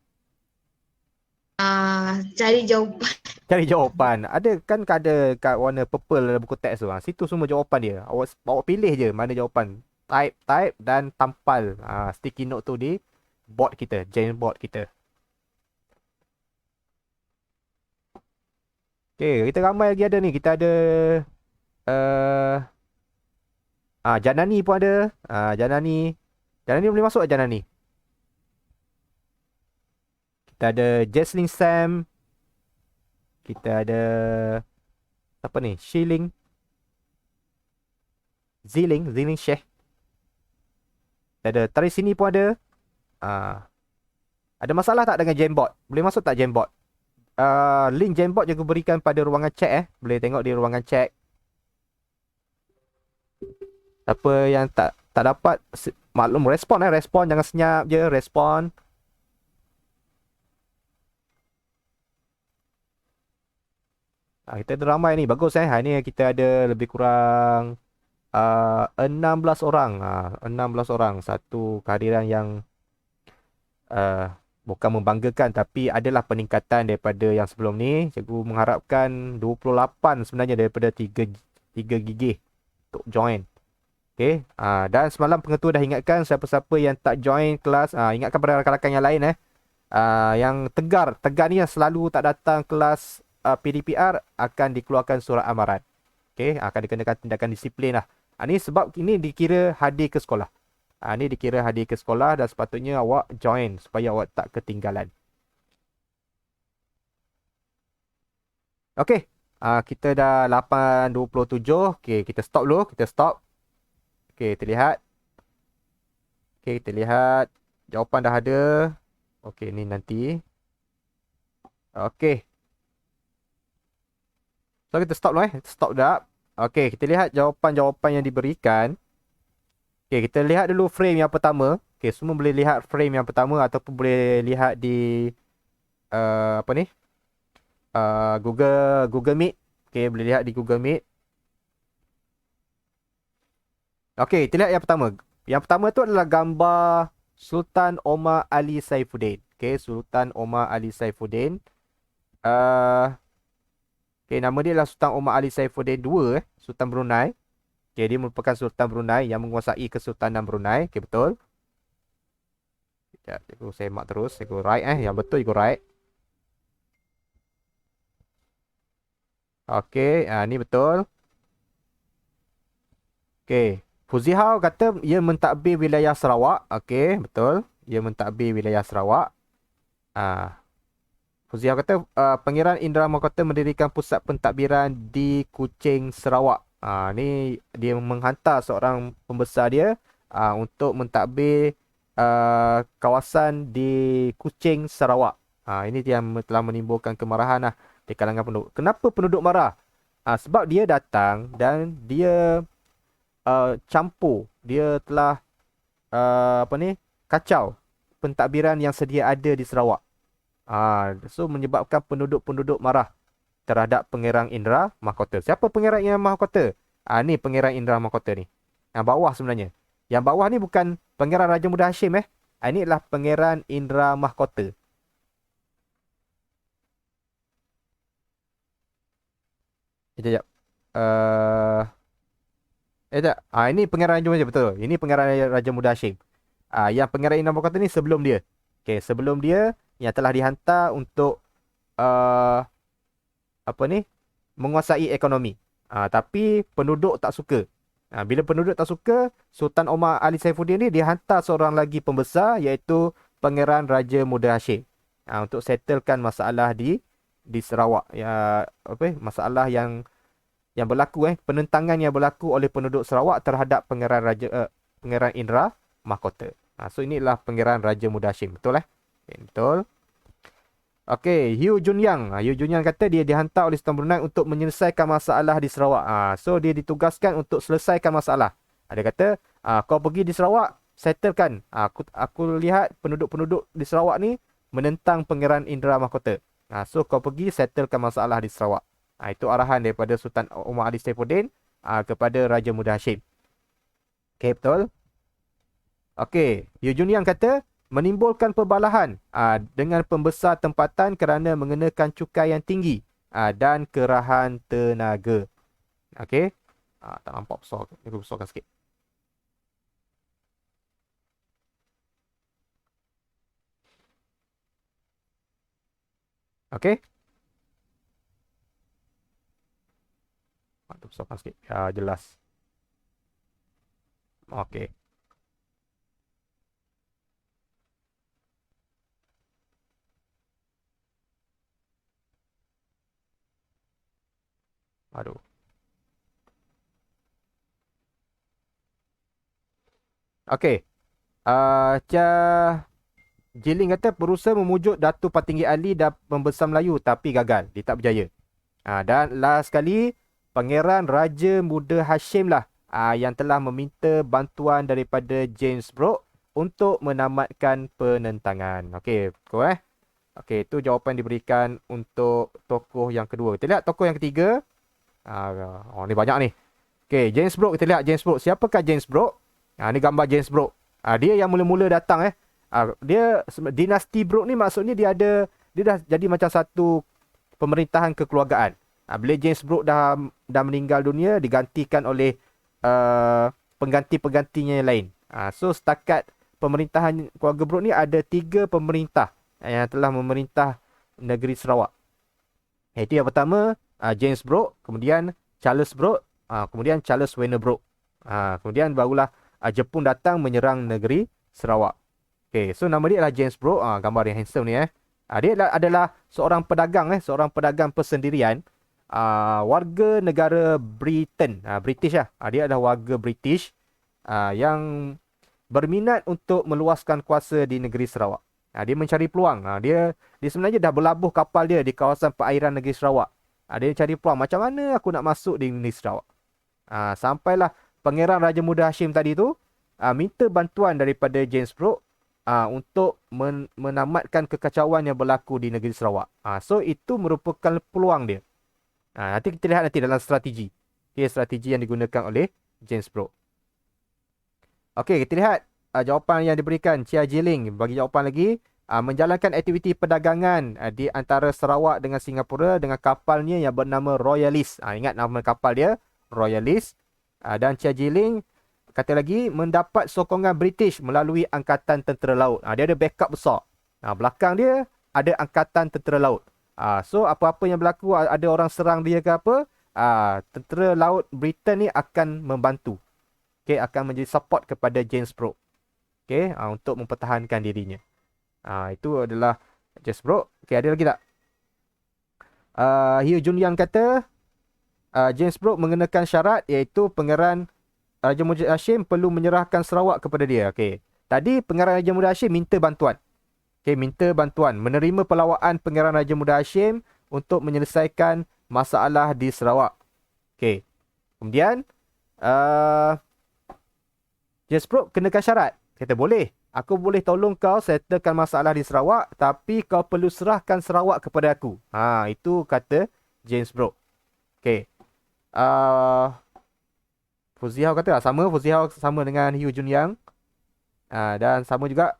Cari jawapan. Cari jawapan. Ada kan ada kat warna purple dalam buku teks tu. Situ semua jawapan dia. Awak pilih je mana jawapan. Type dan tampal sticky note tu di board kita. Jamboard kita. Okay, kita ramai lagi ada ni. Kita ada Janani pun ada. Janani boleh masuk ke Janani? Kita ada Jesslyn Sam. Kita ada apa ni? Ziling Sheikh. Kita ada Tarik sini pun ada. Ada masalah tak dengan Jamboard? Boleh masuk tak Jamboard? Link Jamboard juga berikan pada ruangan chat Boleh tengok di ruangan chat. Apa yang tak dapat maklum respon respon, jangan senyap je, respon. Kita ada ramai ni, bagus ni kita ada lebih kurang 16 orang. 16 orang. Satu kehadiran yang uh, bukan membanggakan tapi adalah peningkatan daripada yang sebelum ni. Cikgu mengharapkan 28 sebenarnya daripada 3 gigih untuk join. Okey, dan semalam pengetua dah ingatkan siapa-siapa yang tak join kelas, ingatkan pada rakan-rakan yang lain yang tegar ni yang selalu tak datang kelas PDPR akan dikeluarkan surat amaran. Okey, akan dikenakan tindakan disiplin lah. Ni sebab ini dikira hadir ke sekolah. Ni dikira hadir ke sekolah dan sepatutnya awak join supaya awak tak ketinggalan. Okey, kita dah 8.27. Okey, kita stop dulu, kita stop. Okey, kita lihat. Okey, kita lihat. Jawapan dah ada. Okey, ni nanti. Okey. So, kita stop dulu Stop dah. Okey, kita lihat jawapan-jawapan yang diberikan. Okey, kita lihat dulu frame yang pertama. Okey, semua boleh lihat frame yang pertama ataupun boleh lihat di apa ni? Google Meet. Okey, boleh lihat di Google Meet. Okey, kita lihat yang pertama. Yang pertama tu adalah gambar Sultan Omar Ali Saifuddin. Okey, Sultan Omar Ali Saifuddin. Okey, nama dia adalah Sultan Omar Ali Saifuddin II, Sultan Brunei. Okey, dia merupakan Sultan Brunei yang menguasai Kesultanan Brunei. Okey, betul. Sekejap, cikgu semak terus. Cikgu right Yang betul cikgu right. Okey, ni betul. Okey. Fuzihau kata ia mentadbir wilayah Sarawak. Okey, betul. Ia mentadbir wilayah Sarawak. Fuzihau kata Pangeran Indra Mahkota mendirikan pusat pentadbiran di Kuching, Sarawak. Ni dia menghantar seorang pembesar dia untuk mentadbir kawasan di Kuching, Sarawak. Ini yang telah menimbulkan kemarahan di kalangan penduduk. Kenapa penduduk marah? Sebab dia datang dan dia campur. Dia telah kacau pentadbiran yang sedia ada di Sarawak. So menyebabkan penduduk-penduduk marah terhadap Pangeran Indra Mahkota. Siapa Pangeran Indra Mahkota? Ni Pangeran Indra Mahkota ni. Yang bawah sebenarnya. Yang bawah ni bukan Pangeran Raja Muda Hashim Ini adalah Pangeran Indra Mahkota. Sekejap. Tak. Ini Pangeran Raja Muda, betul. Ini Pangeran Raja Muda Hashim. Yang Pangeran Indra Mahkota ni sebelum dia. Okey, sebelum dia yang telah dihantar untuk menguasai ekonomi. Tapi penduduk tak suka. Bila penduduk tak suka, Sultan Omar Ali Saifuddin ni dia hantar seorang lagi pembesar iaitu Pangeran Raja Muda Hashim untuk settlekan masalah di Sarawak. Masalah yang berlaku penentangan yang berlaku oleh penduduk Sarawak terhadap Pangeran Indra Mahkota. So inilah Pangeran Raja Muda Hashim, betul Okay, betul. Okey, Hu Junyang. Hu Junyang kata dia dihantar oleh Sultan Brunei untuk menyelesaikan masalah di Sarawak. So dia ditugaskan untuk selesaikan masalah. Dia kata, kau pergi di Sarawak, settlekan. Aku lihat penduduk-penduduk di Sarawak ni menentang Pangeran Indra Mahkota. So kau pergi settlekan masalah di Sarawak. Itu arahan daripada Sultan Omar Ali Saifuddin kepada Raja Muda Hashim. Okey, betul. Okey, Hu Junyang kata menimbulkan perbalahan dengan pembesar tempatan kerana mengenakan cukai yang tinggi dan kerahan tenaga. Okey. Tak nampak besar. Aku besarkan sikit. Okey. Tu besarkan sikit. Jelas. Okey. Aduh. Okey. Jiling kata berusaha memujuk Datuk Patinggi Ali dan Pembesar Melayu tapi gagal. Dia tak berjaya. Dan last sekali, Pangeran Raja Muda Hashim lah yang telah meminta bantuan daripada James Brooke untuk menamatkan penentangan. Okey, betul Okey, itu jawapan diberikan untuk tokoh yang kedua. Kita lihat tokoh yang ketiga. Ni banyak ni. Okey, James Brooke, kita lihat James Brooke. Siapakah James Brooke? Ni gambar James Brooke. Dia yang mula-mula datang dia dinasti Brooke ni maksudnya dia dah jadi macam satu pemerintahan kekeluargaan. Bila James Brooke dah meninggal dunia, digantikan oleh pengganti-penggantinya yang lain. So setakat pemerintahan keluarga Brooke ni ada 3 pemerintah yang telah memerintah negeri Sarawak. Itu yang pertama, James Brooke, kemudian Charles Brooke, kemudian Charles Warner Brooke. Kemudian barulah Jepun datang menyerang negeri Sarawak. Okay, so nama dia adalah James Brooke. Gambar yang handsome ni. Dia adalah seorang pedagang persendirian. Warga negara Britain, British lah. Dia adalah warga British yang berminat untuk meluaskan kuasa di negeri Sarawak. Dia mencari peluang. Dia sebenarnya dah berlabuh kapal dia di kawasan perairan negeri Sarawak. Dia cari peluang macam mana aku nak masuk di negeri Sarawak. Sampailah Pangeran Raja Muda Hashim tadi tu minta bantuan daripada James Brooke untuk menamatkan kekacauan yang berlaku di negeri Sarawak. So itu merupakan peluang dia. Nanti kita lihat nanti dalam strategi. Strategi yang digunakan oleh James Brooke. Okey, kita lihat jawapan yang diberikan. Chia Jiling bagi jawapan lagi. Menjalankan aktiviti perdagangan di antara Sarawak dengan Singapura dengan kapalnya yang bernama Royalist. Ingat nama kapal dia, Royalist. Dan Chia Jiling kata lagi mendapat sokongan British melalui Angkatan Tentera Laut. Dia ada backup besar. Belakang dia ada Angkatan Tentera Laut. So apa-apa yang berlaku, ada orang serang dia ke apa, Tentera Laut Britain ni akan membantu. Okay, akan menjadi support kepada James Brooke. Okay, untuk mempertahankan dirinya. Itu adalah James Brooke. Okay, ada lagi tak? Hiu Junyang kata James Brooke mengenakan syarat iaitu Pangeran Raja Muda Hashim perlu menyerahkan Sarawak kepada dia. Okey. Tadi Pangeran Raja Muda Hashim minta bantuan. Okey, minta bantuan, menerima pelawaan Pangeran Raja Muda Hashim untuk menyelesaikan masalah di Sarawak. Okey. Kemudian James Brooke kenakan syarat. Kata boleh. Aku boleh tolong kau settlekan masalah di Sarawak, tapi kau perlu serahkan Sarawak kepada aku. Itu kata James Brooke. Okey. Fuzihau kata Fuzihau sama dengan Hiu Junyang. Dan sama juga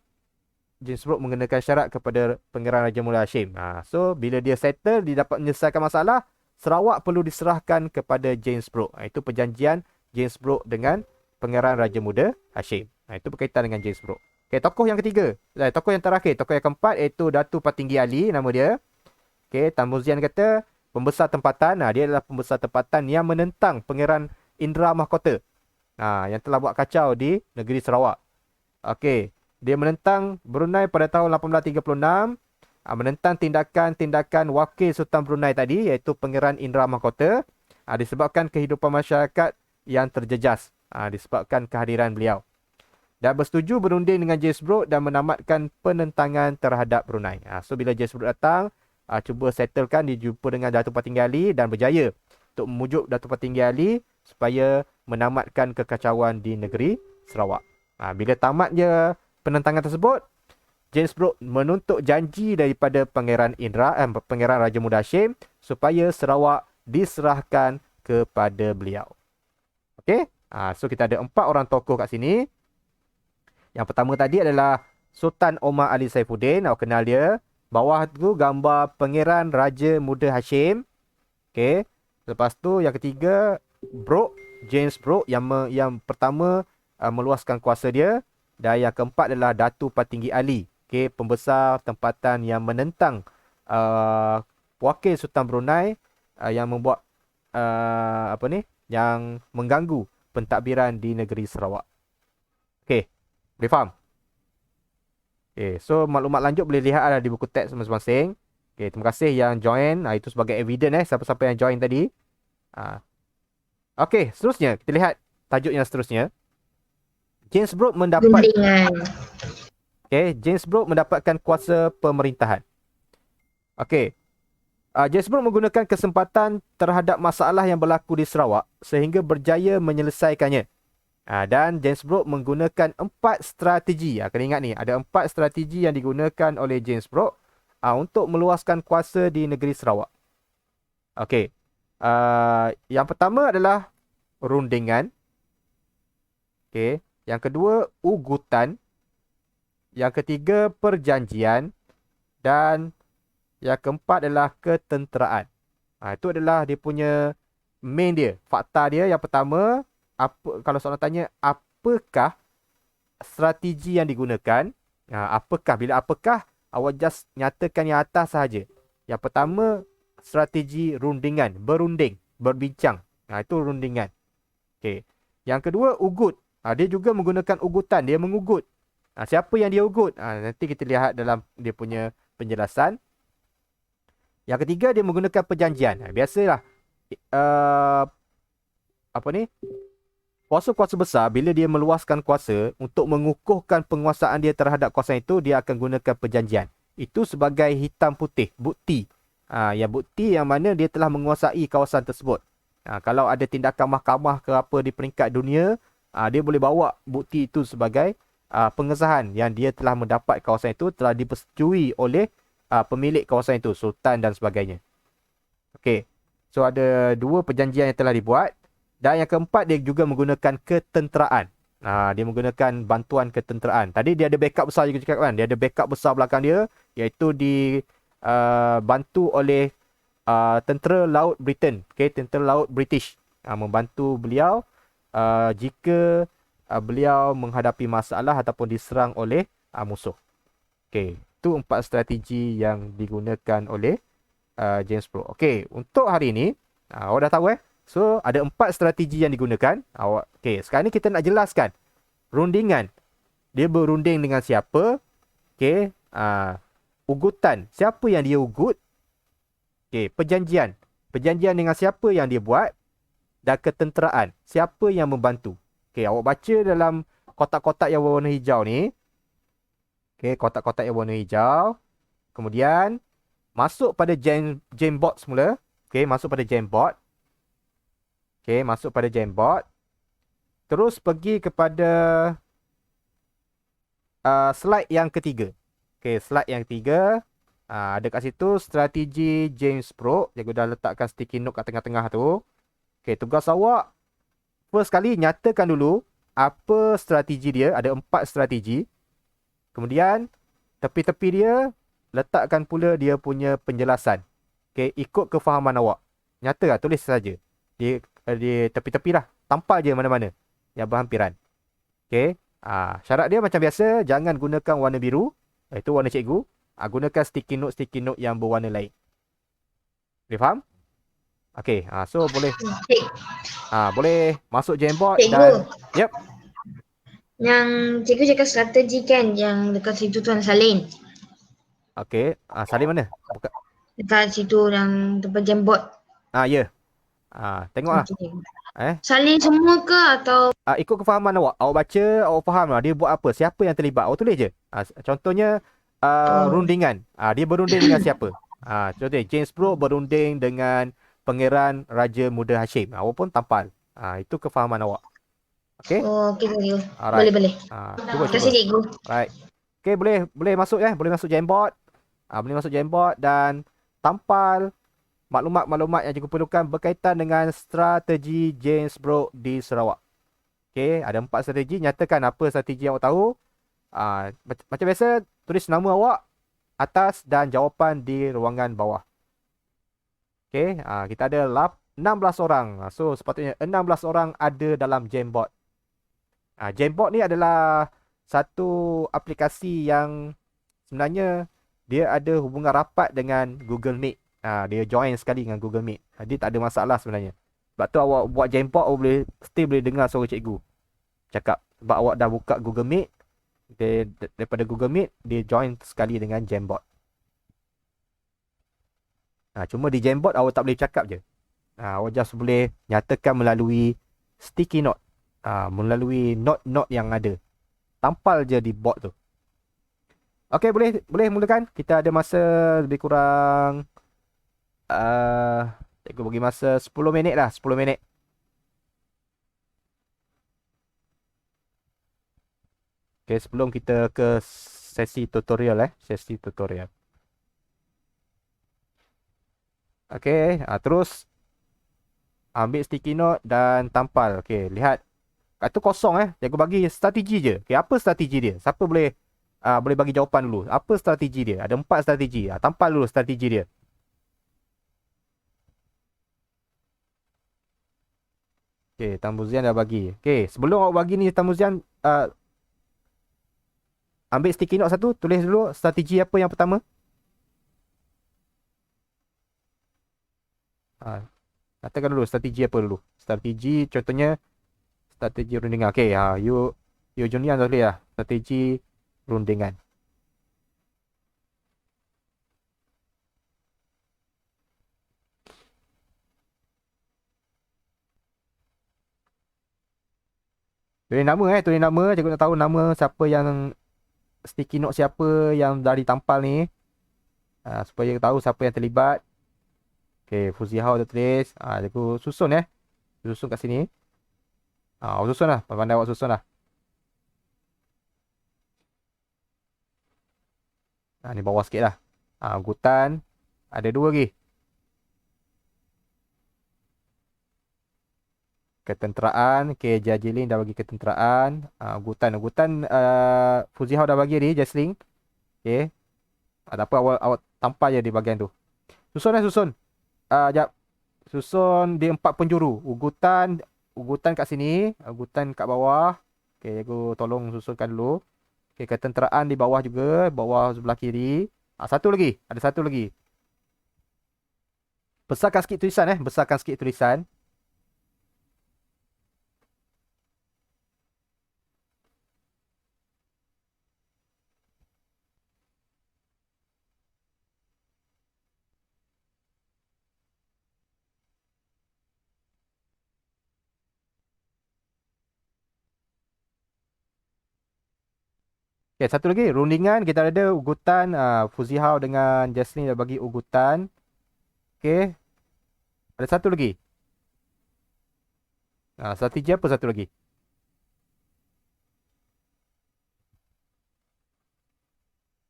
James Brooke mengenakan syarat kepada Pangeran Raja Muda Hashim. So bila dia settle, dia dapat menyelesaikan masalah, Sarawak perlu diserahkan kepada James Brooke. Itu perjanjian James Brooke dengan Pangeran Raja Muda Hashim. Itu berkaitan dengan James Brooke. Okay, tokoh yang ketiga. Tokoh yang terakhir. Tokoh yang keempat iaitu Datuk Patinggi Ali, nama dia. Okay, Tan Muzian kata pembesar tempatan. Dia adalah pembesar tempatan yang menentang Pangeran Indra Mahkota. Yang telah buat kacau di negeri Sarawak. Okey, dia menentang Brunei pada tahun 1836. Menentang tindakan-tindakan wakil Sultan Brunei tadi iaitu Pangeran Indra Mahkota. Disebabkan kehidupan masyarakat yang terjejas. Disebabkan kehadiran beliau. Dan bersetuju berunding dengan James Brooke dan menamatkan penentangan terhadap Brunei. So bila James Brooke datang, cuba settlekan, dia jumpa dengan Datuk Patinggi Ali dan berjaya untuk memujuk Datuk Patinggi Ali supaya menamatkan kekacauan di negeri Sarawak. Bila tamatnya penentangan tersebut, James Brooke menuntut janji daripada Pangeran Raja Muda Hashim supaya Sarawak diserahkan kepada beliau. Okey, so kita ada 4 orang tokoh kat sini. Yang pertama tadi adalah Sultan Omar Ali Saifuddin. Awak kenal dia. Bawah tu gambar Pangeran Raja Muda Hashim. Okey. Lepas tu yang ketiga Brooke, James Brooke yang pertama meluaskan kuasa dia, dan yang keempat adalah Datuk Patinggi Ali, okey, pembesar tempatan yang menentang wakil Sultan Brunei yang membuat yang mengganggu pentadbiran di negeri Sarawak. Okey, boleh faham? Okey, so maklumat lanjut boleh lihat ada di buku teks masing-masing. Okay, terima kasih yang join. Itu sebagai evidence siapa-siapa yang join tadi. Okey, seterusnya kita lihat tajuk yang seterusnya. James Brooke mendapatkan kuasa pemerintahan. Okey. James Brooke menggunakan kesempatan terhadap masalah yang berlaku di Sarawak sehingga berjaya menyelesaikannya. Dan James Brooke menggunakan 4 strategi. Kena ingat ni, ada 4 strategi yang digunakan oleh James Brooke untuk meluaskan kuasa di negeri Sarawak. Okey. Yang pertama adalah rundingan. Okey. Yang kedua, ugutan. Yang ketiga, perjanjian. Dan yang keempat adalah ketenteraan. Itu adalah dia punya main dia. Fakta dia yang pertama, kalau soalan tanya, apakah strategi yang digunakan? Bila apakah, awak just nyatakan yang atas sahaja. Yang pertama, strategi rundingan, berunding, berbincang. Itu rundingan. Okey. Yang kedua, ugut. Dia juga menggunakan ugutan, dia mengugut. Siapa yang dia ugut? Nanti kita lihat dalam dia punya penjelasan. Yang ketiga, dia menggunakan perjanjian. Biasalah, apa ni? Kuasa-kuasa besar, bila dia meluaskan kuasa untuk mengukuhkan penguasaan dia terhadap kawasan itu, dia akan gunakan perjanjian. Itu sebagai hitam putih, bukti. Bukti yang mana dia telah menguasai kawasan tersebut. Kalau ada tindakan mahkamah ke apa di peringkat dunia, dia boleh bawa bukti itu sebagai pengesahan yang dia telah mendapat kawasan itu, telah dipersetujui oleh pemilik kawasan itu, sultan dan sebagainya. Okey. So ada dua perjanjian yang telah dibuat. Dan yang keempat, dia juga menggunakan ketenteraan. Dia menggunakan bantuan ketenteraan. Tadi dia ada backup besar juga cakap kan. Dia ada backup besar belakang dia, iaitu dibantu oleh tentera laut Britain. Okay, tentera laut British. Membantu beliau jika beliau menghadapi masalah ataupun diserang oleh musuh. Okay, itu 4 strategi yang digunakan oleh James Brooke. Okay, untuk hari ini, awak dah tahu So, ada 4 strategi yang digunakan. Okay, sekarang ni kita nak jelaskan. Rundingan. Dia berunding dengan siapa? Okay. Ugutan. Siapa yang dia ugut? Okay, perjanjian. Perjanjian dengan siapa yang dia buat? Dan ketenteraan. Siapa yang membantu? Okay, awak baca dalam kotak-kotak yang berwarna hijau ni. Okay, kotak-kotak yang warna hijau. Kemudian, masuk pada Jamboard semula. Okay, masuk pada Jamboard. Okay, masuk pada Jamboard. Terus pergi kepada slide yang ketiga. Okay, slide yang ketiga. Ada kat situ strategi James Brooke. Cikgu dah letakkan sticky note kat tengah-tengah tu. Okay, tugas awak, first kali nyatakan dulu apa strategi dia. Ada 4 strategi. Kemudian, tepi-tepi dia, letakkan pula dia punya penjelasan. Okay, ikut kefahaman awak. Nyata lah, tulis saja. Di tepi-tepi lah. Tampal je mana-mana yang berhampiran. Okay. Syarat dia macam biasa, jangan gunakan warna biru. Itu warna cikgu. Gunakan sticky note yang berwarna lain. Boleh faham? Okay. So boleh. Boleh masuk Jamboard dan... Yep. Yang cikgu cakap strategi kan, yang dekat situ Tuan Salin. Okay. Salin mana? Dekat situ yang tempat Jamboard. Ya. Tengok lah. Salin semua ke atau ikut kefahaman awak. Awak baca, awak faham lah dia buat apa, siapa yang terlibat. Awak tulis je. Contohnya rundingan. Dia berunding dengan siapa? Contohnya James Brooke berunding dengan Pangeran Raja Muda Hashim. Awak pun tampal. Itu kefahaman awak. Okay? Okay, cikgu. Boleh. Cuba. Terima kasih, cikgu. Right. Okay, boleh masuk ya. Boleh masuk Jamboard. Boleh masuk Jamboard dan tampal maklumat-maklumat yang cikgu perlukan berkaitan dengan strategi James Brooke di Sarawak. Okay, ada 4 strategi. Nyatakan apa strategi yang awak tahu. Macam biasa, tulis nama awak atas dan jawapan di ruangan bawah. Okay, kita ada 16 orang. So, sepatutnya 16 orang ada dalam Jamboard. Jamboard ni adalah satu aplikasi yang sebenarnya dia ada hubungan rapat dengan Google Meet. Dia join sekali dengan Google Meet. Dia tak ada masalah sebenarnya. Sebab tu awak buat Jamboard, awak still boleh dengar suara cikgu cakap. Sebab awak dah buka Google Meet. Daripada Google Meet, dia join sekali dengan Jamboard. Cuma di Jamboard awak tak boleh cakap je. Awak just boleh nyatakan melalui sticky note. Melalui note-note yang ada. Tampal je di board tu. Okey, boleh mulakan. Kita ada masa lebih kurang cikgu bagi masa 10 minit lah. 10 minit. Okay, sebelum kita ke sesi tutorial Sesi tutorial. Okay, terus Ambil sticky note dan tampal. Okey, lihat. Kat tu kosong Cikgu bagi strategi je. Okey, apa strategi dia? Siapa boleh bagi jawapan dulu. Apa strategi dia? Ada 4 strategi. Tampal dulu strategi dia. Okey, Tambuzian dah bagi. Okey, sebelum awak bagi ni Tambuzian, ambil sticky note satu, tulis dulu strategi apa yang pertama. Ha, katakan dulu strategi apa dulu. Strategi contohnya strategi rundingan. Okey, you Junior dah tulis lah. Strategi rundingan. Tulis nama. Cikgu nak tahu nama siapa yang sticky note siapa yang dah ditampal ni. Supaya tahu siapa yang terlibat. Okey, Fuzi Hao dah tulis. Cikgu susun Susun kat sini. Awak susun lah. Pandai awak susun lah. Ni bawah sikit lah. Ugutan. Ada 2 lagi. Ketenteraan. Okey, Jajilin dah bagi ketenteraan. Ugutan. Fuzi Hao dah bagi ni, Jesling. Okey. Tak apa, awak tampal je di bahagian tu. Susun. Jap. Susun di 4 penjuru. Ugutan kat sini. Ugutan kat bawah. Okey, cikgu tolong susunkan dulu. Okey, ketenteraan di bawah juga. Bawah sebelah kiri. Satu lagi. Ada satu lagi. Besarkan sikit tulisan. Okay, satu lagi. Rundingan kita ada ugutan. Fuzi Hao dengan Jasmine dah bagi ugutan. Okay. Ada satu lagi. Strategi apa satu lagi?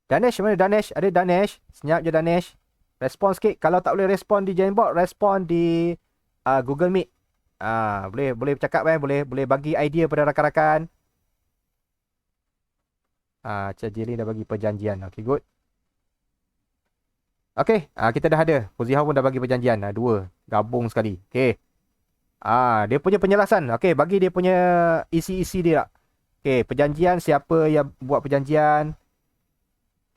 Danesh, mana Danesh? Ada Danesh. Senyap je Danesh. Respon sikit. Kalau tak boleh respon di Jamboard, respon di Google Meet. Boleh bercakap boleh bagi idea pada rakan-rakan. Cik Jilin dah bagi perjanjian. Okay, good. Okay, kita dah ada. Fuzi Hao pun dah bagi perjanjian. 2. Gabung sekali. Okay. Dia punya penjelasan. Okay, bagi dia punya isi-isi dia. Okay, perjanjian, siapa yang buat perjanjian.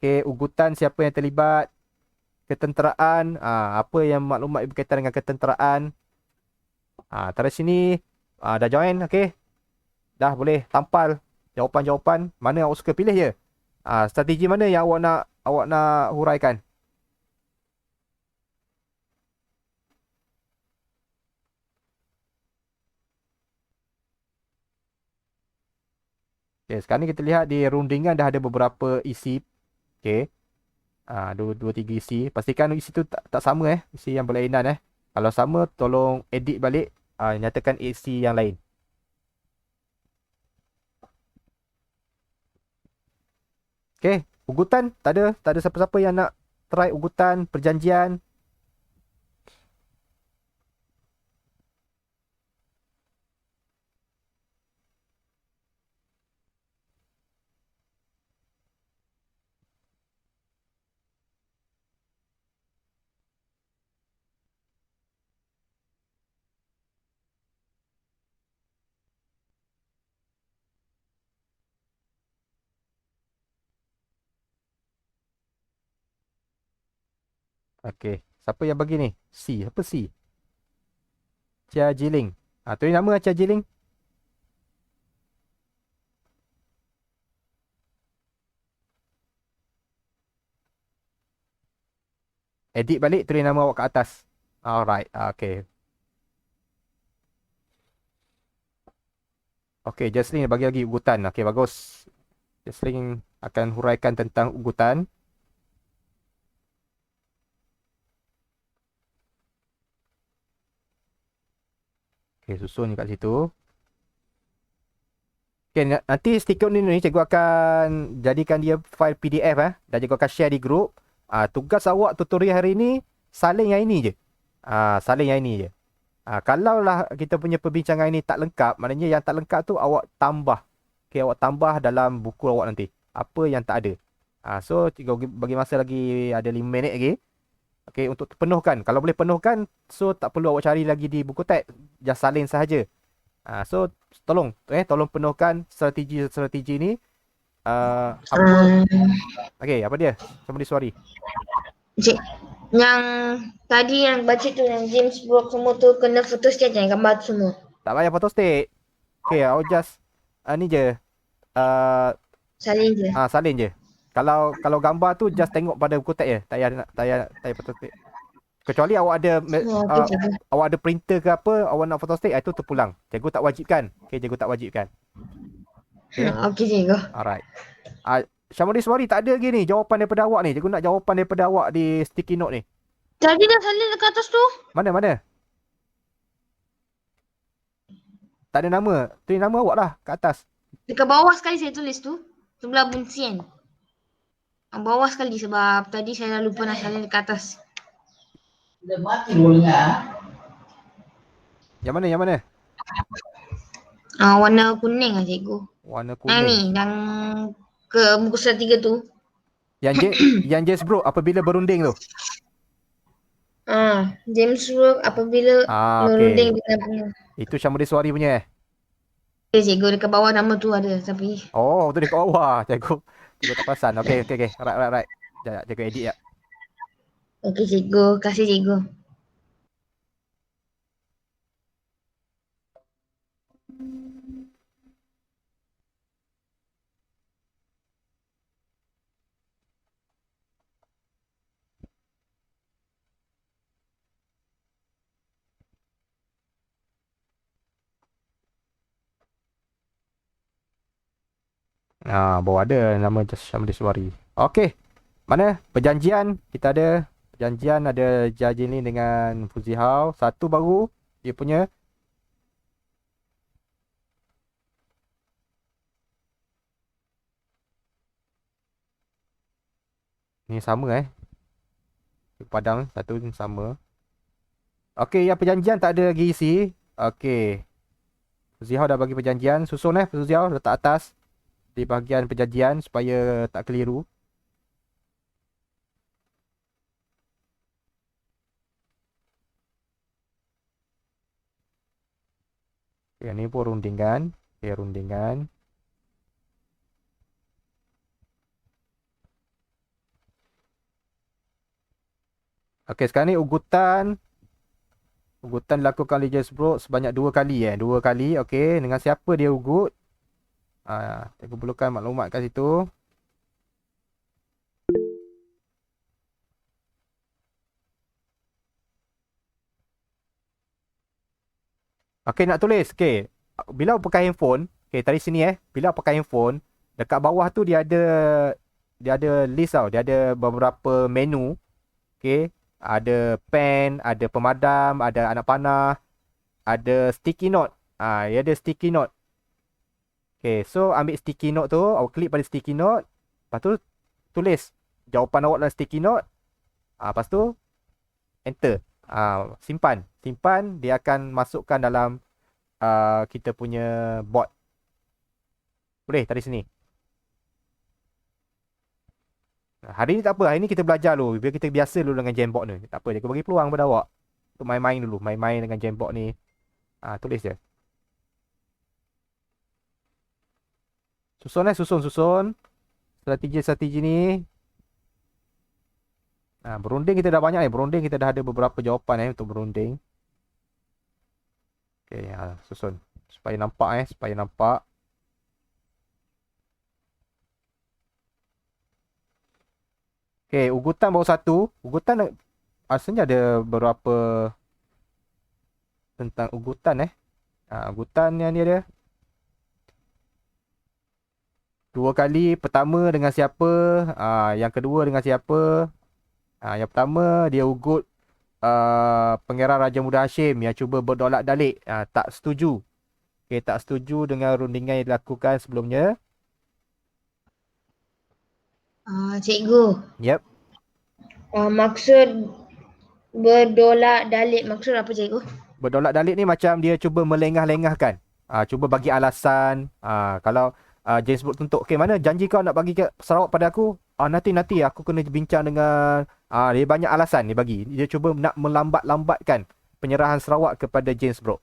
Okay, ugutan, siapa yang terlibat. Ketenteraan, apa yang maklumat berkaitan dengan ketenteraan. Dari sini, dah join. Okay. Dah boleh tampal jawapan-jawapan. Mana awak suka pilih je. Strategi mana yang awak nak huraikan. Okay, sekarang ni kita lihat di rundingan dah ada beberapa isi. Okay. 2-3 isi. Pastikan isi tu tak sama isi yang berlainan Kalau sama, tolong edit balik. Nyatakan isi yang lain. Okay. Ugutan. Tak ada siapa-siapa yang nak try ugutan, perjanjian. Okay. Siapa yang bagi ni? C. Apa C? Chia Jiling. Tulis nama Chia Jiling. Edit balik, tulis nama awak kat atas. Alright. Okay. Okay, Jasling bagi lagi ugutan. Okay, bagus. Jasling akan huraikan tentang ugutan. Okay, susun kat situ. Okay, nanti stiker ni cikgu akan jadikan dia file PDF dan cikgu akan share di grup. Tugas awak tutorial hari ni saling yang ini je. Saling yang ini je. Kalaulah kita punya perbincangan ini tak lengkap, maknanya yang tak lengkap tu awak tambah. Okay, awak tambah dalam buku awak nanti. Apa yang tak ada. So, cikgu bagi masa lagi ada 5 minit lagi. Okay, untuk penuhkan. Kalau boleh penuhkan, so tak perlu awak cari lagi di buku teks. Just salin sahaja. So, tolong penuhkan strategi-strategi ni. Apa, Ah, okay, apa dia? Sama disuari. Cik, yang tadi yang baca tu yang James Brooke semua tu kena foto state yang gambar tu semua. Tak payah photostat. Okay, awak just, ni je. Uh, Salin je. Salin je. Kalau gambar tu just tengok pada buku teks je. Tak payah photostat. Kecuali awak ada Oh, okey cikgu. awak ada printer ke apa, awak nak photostat, itu terpulang. Cikgu tak wajibkan. Okay, cikgu tak wajibkan. Okay, Okey cikgu. alright. Syamuri Suari tak ada lagi ni jawapan daripada awak ni. Cikgu nak jawapan daripada awak di sticky note ni. Tadi dah salin dekat atas tu. Mana? Tak ada nama. Tulis nama awak lah kat atas. Dekat bawah sekali saya tulis tu. Sebelah buncian. Bawah sekali sebab tadi saya lupa nak salin dekat atas. Dah mati rolnya. Yang mana? Warna kuning lah cikgu. Warna Yang ni, kuning. yang ke muka surat 3 tu. Yang James Bro apabila berunding tu. James Brooke apabila merunding Okay. dengan punya. Itu Syamuri Suari punya Okay, cikgu dekat bawah nama tu ada tapi. Oh, tu dekat bawah. Cikgu tak perasan. Okay. Right. Sekejap, cikgu edit ya. Okey cikgu, kasih cikgu. Bawah ada nama Syamuri Suari. Okay. Mana? Perjanjian ada Jajilin dengan Fuzihau. Satu baru dia punya. Ni sama Padang satu ni sama. Okey, yang perjanjian tak ada lagi isi. Okey. Fuzihau dah bagi perjanjian. Susun Fuzihau letak atas di bahagian perjanjian supaya tak keliru. Okay, ni pun rundingan. Okay, rundingan. Okey, sekarang ni ugutan. Ugutan dilakukan oleh James Brooke sebanyak 2 kali 2 kali. Okey, dengan siapa dia ugut? Cikgu perlukan maklumat kat situ. Okey, nak tulis. Okey. Bila pakai handphone, okey, tadi sini bila pakai handphone, dekat bawah tu dia ada list tau. Dia ada beberapa menu. Okey. Ada pen, ada pemadam, ada anak panah, ada sticky note. Dia ada sticky note. Okay, so ambil sticky note tu, awak klik pada sticky note. Lepas tu, tulis jawapan awak dalam sticky note. Lepas tu, enter. Simpan. Simpan, dia akan masukkan dalam kita punya bot. Boleh, tadi sini. Hari ni tak apa, hari ni kita belajar dulu. Biar kita biasa dulu dengan Jamboard ni. Tak apa, dia bagi peluang pada awak. Untuk main-main dulu. Main-main dengan Jamboard ni. Tulis je. Susun. Strategi-strategi ni. Berunding kita dah banyak Berunding kita dah ada beberapa jawapan untuk berunding. Okay, susun. Supaya nampak Okay, ugutan baru satu. Ugutan asalnya ada beberapa tentang ugutan ugutan yang ni ada 2 kali. Pertama dengan siapa, yang kedua dengan siapa. Yang pertama dia ugut Pangeran Raja Muda Hashim yang cuba berdolak dalik. Tak setuju. Okay, tak setuju dengan rundingan yang dilakukan sebelumnya. Cikgu. Yep. Maksud berdolak dalik maksud apa cikgu? Berdaulat Dalik ni macam dia cuba melengah-lengahkan. Cuba bagi alasan. Kalau James Brooke tuntut, okay, mana janji kau nak bagi ke Sarawak pada aku? Nanti aku kena bincang dengan... dia banyak alasan dia bagi. Dia cuba nak melambat-lambatkan penyerahan Sarawak kepada James Brooke.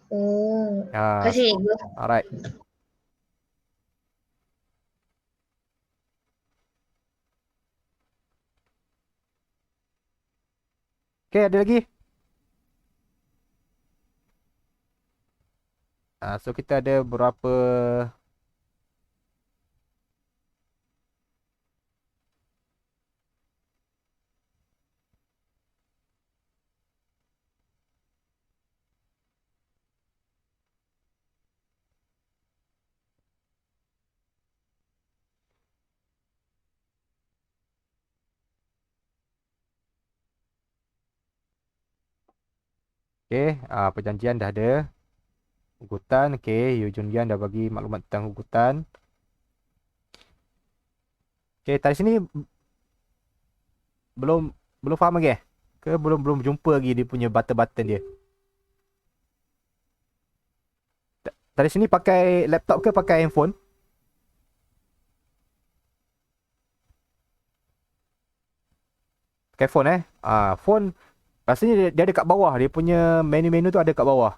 Oh. Ah, Kasih cikgu. alright. Okay, ada lagi? So kita ada berapa... Okay, perjanjian dah ada. Ugutan, okay. Yu Jun Yan dah bagi maklumat tentang ugutan. Okay, tadi sini belum belum faham lagi ke belum belum jumpa lagi dia punya button-button dia. Tadi sini pakai laptop ke pakai handphone? Pakai phone phone rasanya dia ada kat bawah, dia punya menu-menu tu ada kat bawah.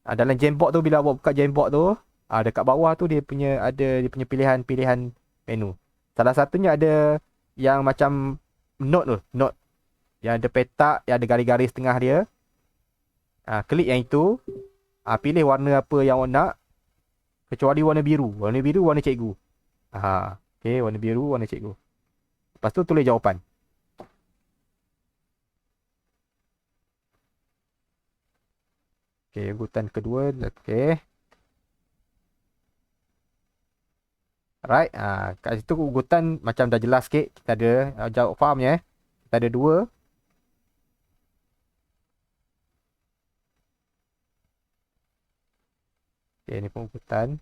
Dalam Jamboard tu bila awak buka Jamboard tu, dekat bawah tu dia punya pilihan-pilihan menu. Salah satunya ada yang macam note tu, note yang ada petak, yang ada garis-garis tengah dia. Klik yang itu. Pilih warna apa yang awak nak. Kecuali warna biru. Warna biru warna cikgu. Okay, warna biru warna cikgu. Lepas tu tulis jawapan. Okay, ugutan kedua. Okay. Alright. Kat situ ugutan macam dah jelas sikit. Kita ada jawab fahamnya. Kita ada 2. Okay, ni pun ugutan.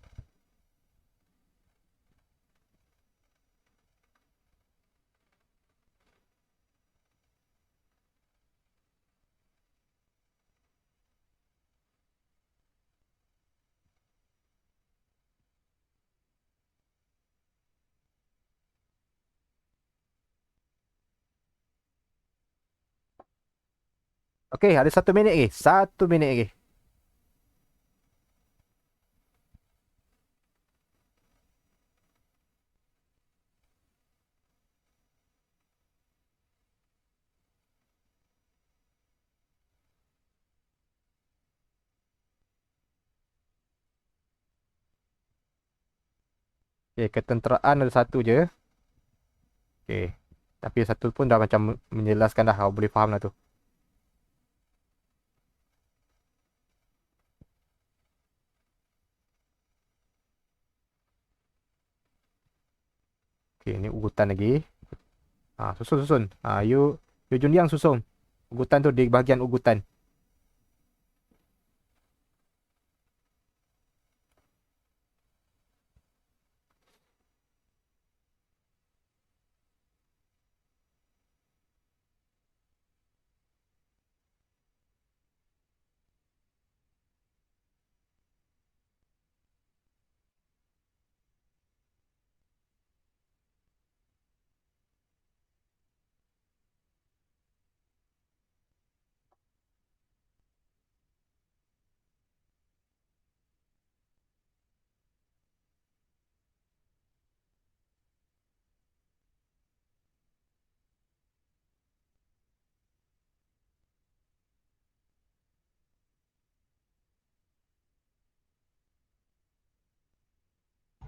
Okay, ada 1 minit lagi. 1 minit lagi. Okay, ketenteraan ada 1 je. Okay. Tapi 1 pun dah macam menjelaskan dah. Awak boleh faham lah tu. Okay, ni ugutan lagi. Susun. You Jun Yang susun. Ugutan tu di bahagian ugutan.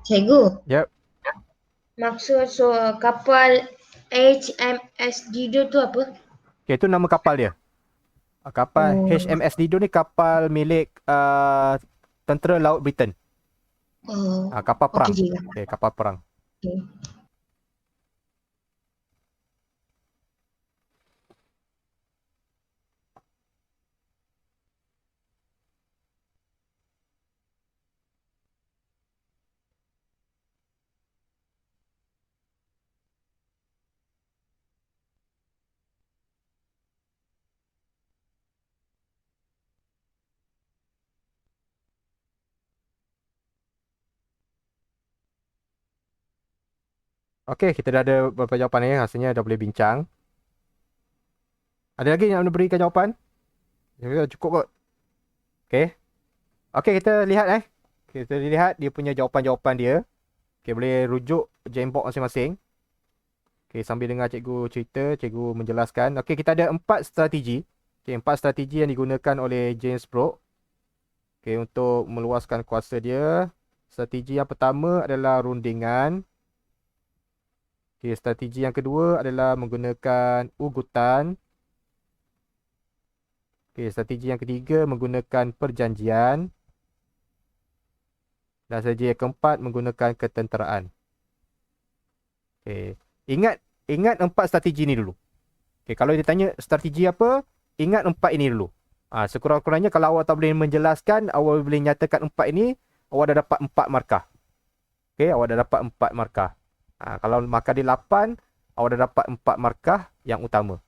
Cikgu, Yep. maksud kapal HMS Dido tu apa? Okay, itu nama kapal dia. Kapal Oh. HMS Dido ni kapal milik tentera Laut Britain. Oh. Kapal perang. Okey, cikgu. Okay, kapal perang. Okay. Okey, kita dah ada beberapa jawapan ni. Rasanya dah boleh bincang. Ada lagi yang nak berikan jawapan? Ya, cukup kot. Okey. Okey, kita lihat Kita lihat dia punya jawapan-jawapan dia. Okey, boleh rujuk Jambox masing-masing. Okey, sambil dengar cikgu cerita, cikgu menjelaskan. Okey, kita ada 4 strategi. Okey, 4 strategi yang digunakan oleh James Brooke. Okey, untuk meluaskan kuasa dia. Strategi yang pertama adalah rundingan. Okey, strategi yang kedua adalah menggunakan ugutan. Okey, strategi yang ketiga menggunakan perjanjian. Dan strategi yang keempat menggunakan ketenteraan. Okey, ingat 4 strategi ni dulu. Okey, kalau dia tanya strategi apa, ingat 4 ini dulu. Sekurang-kurangnya kalau awak tak boleh menjelaskan, awak boleh nyatakan 4 ini, awak dah dapat 4 markah. Okey, awak dah dapat 4 markah. Kalau markah dia 8, awak dah dapat 4 markah yang utama.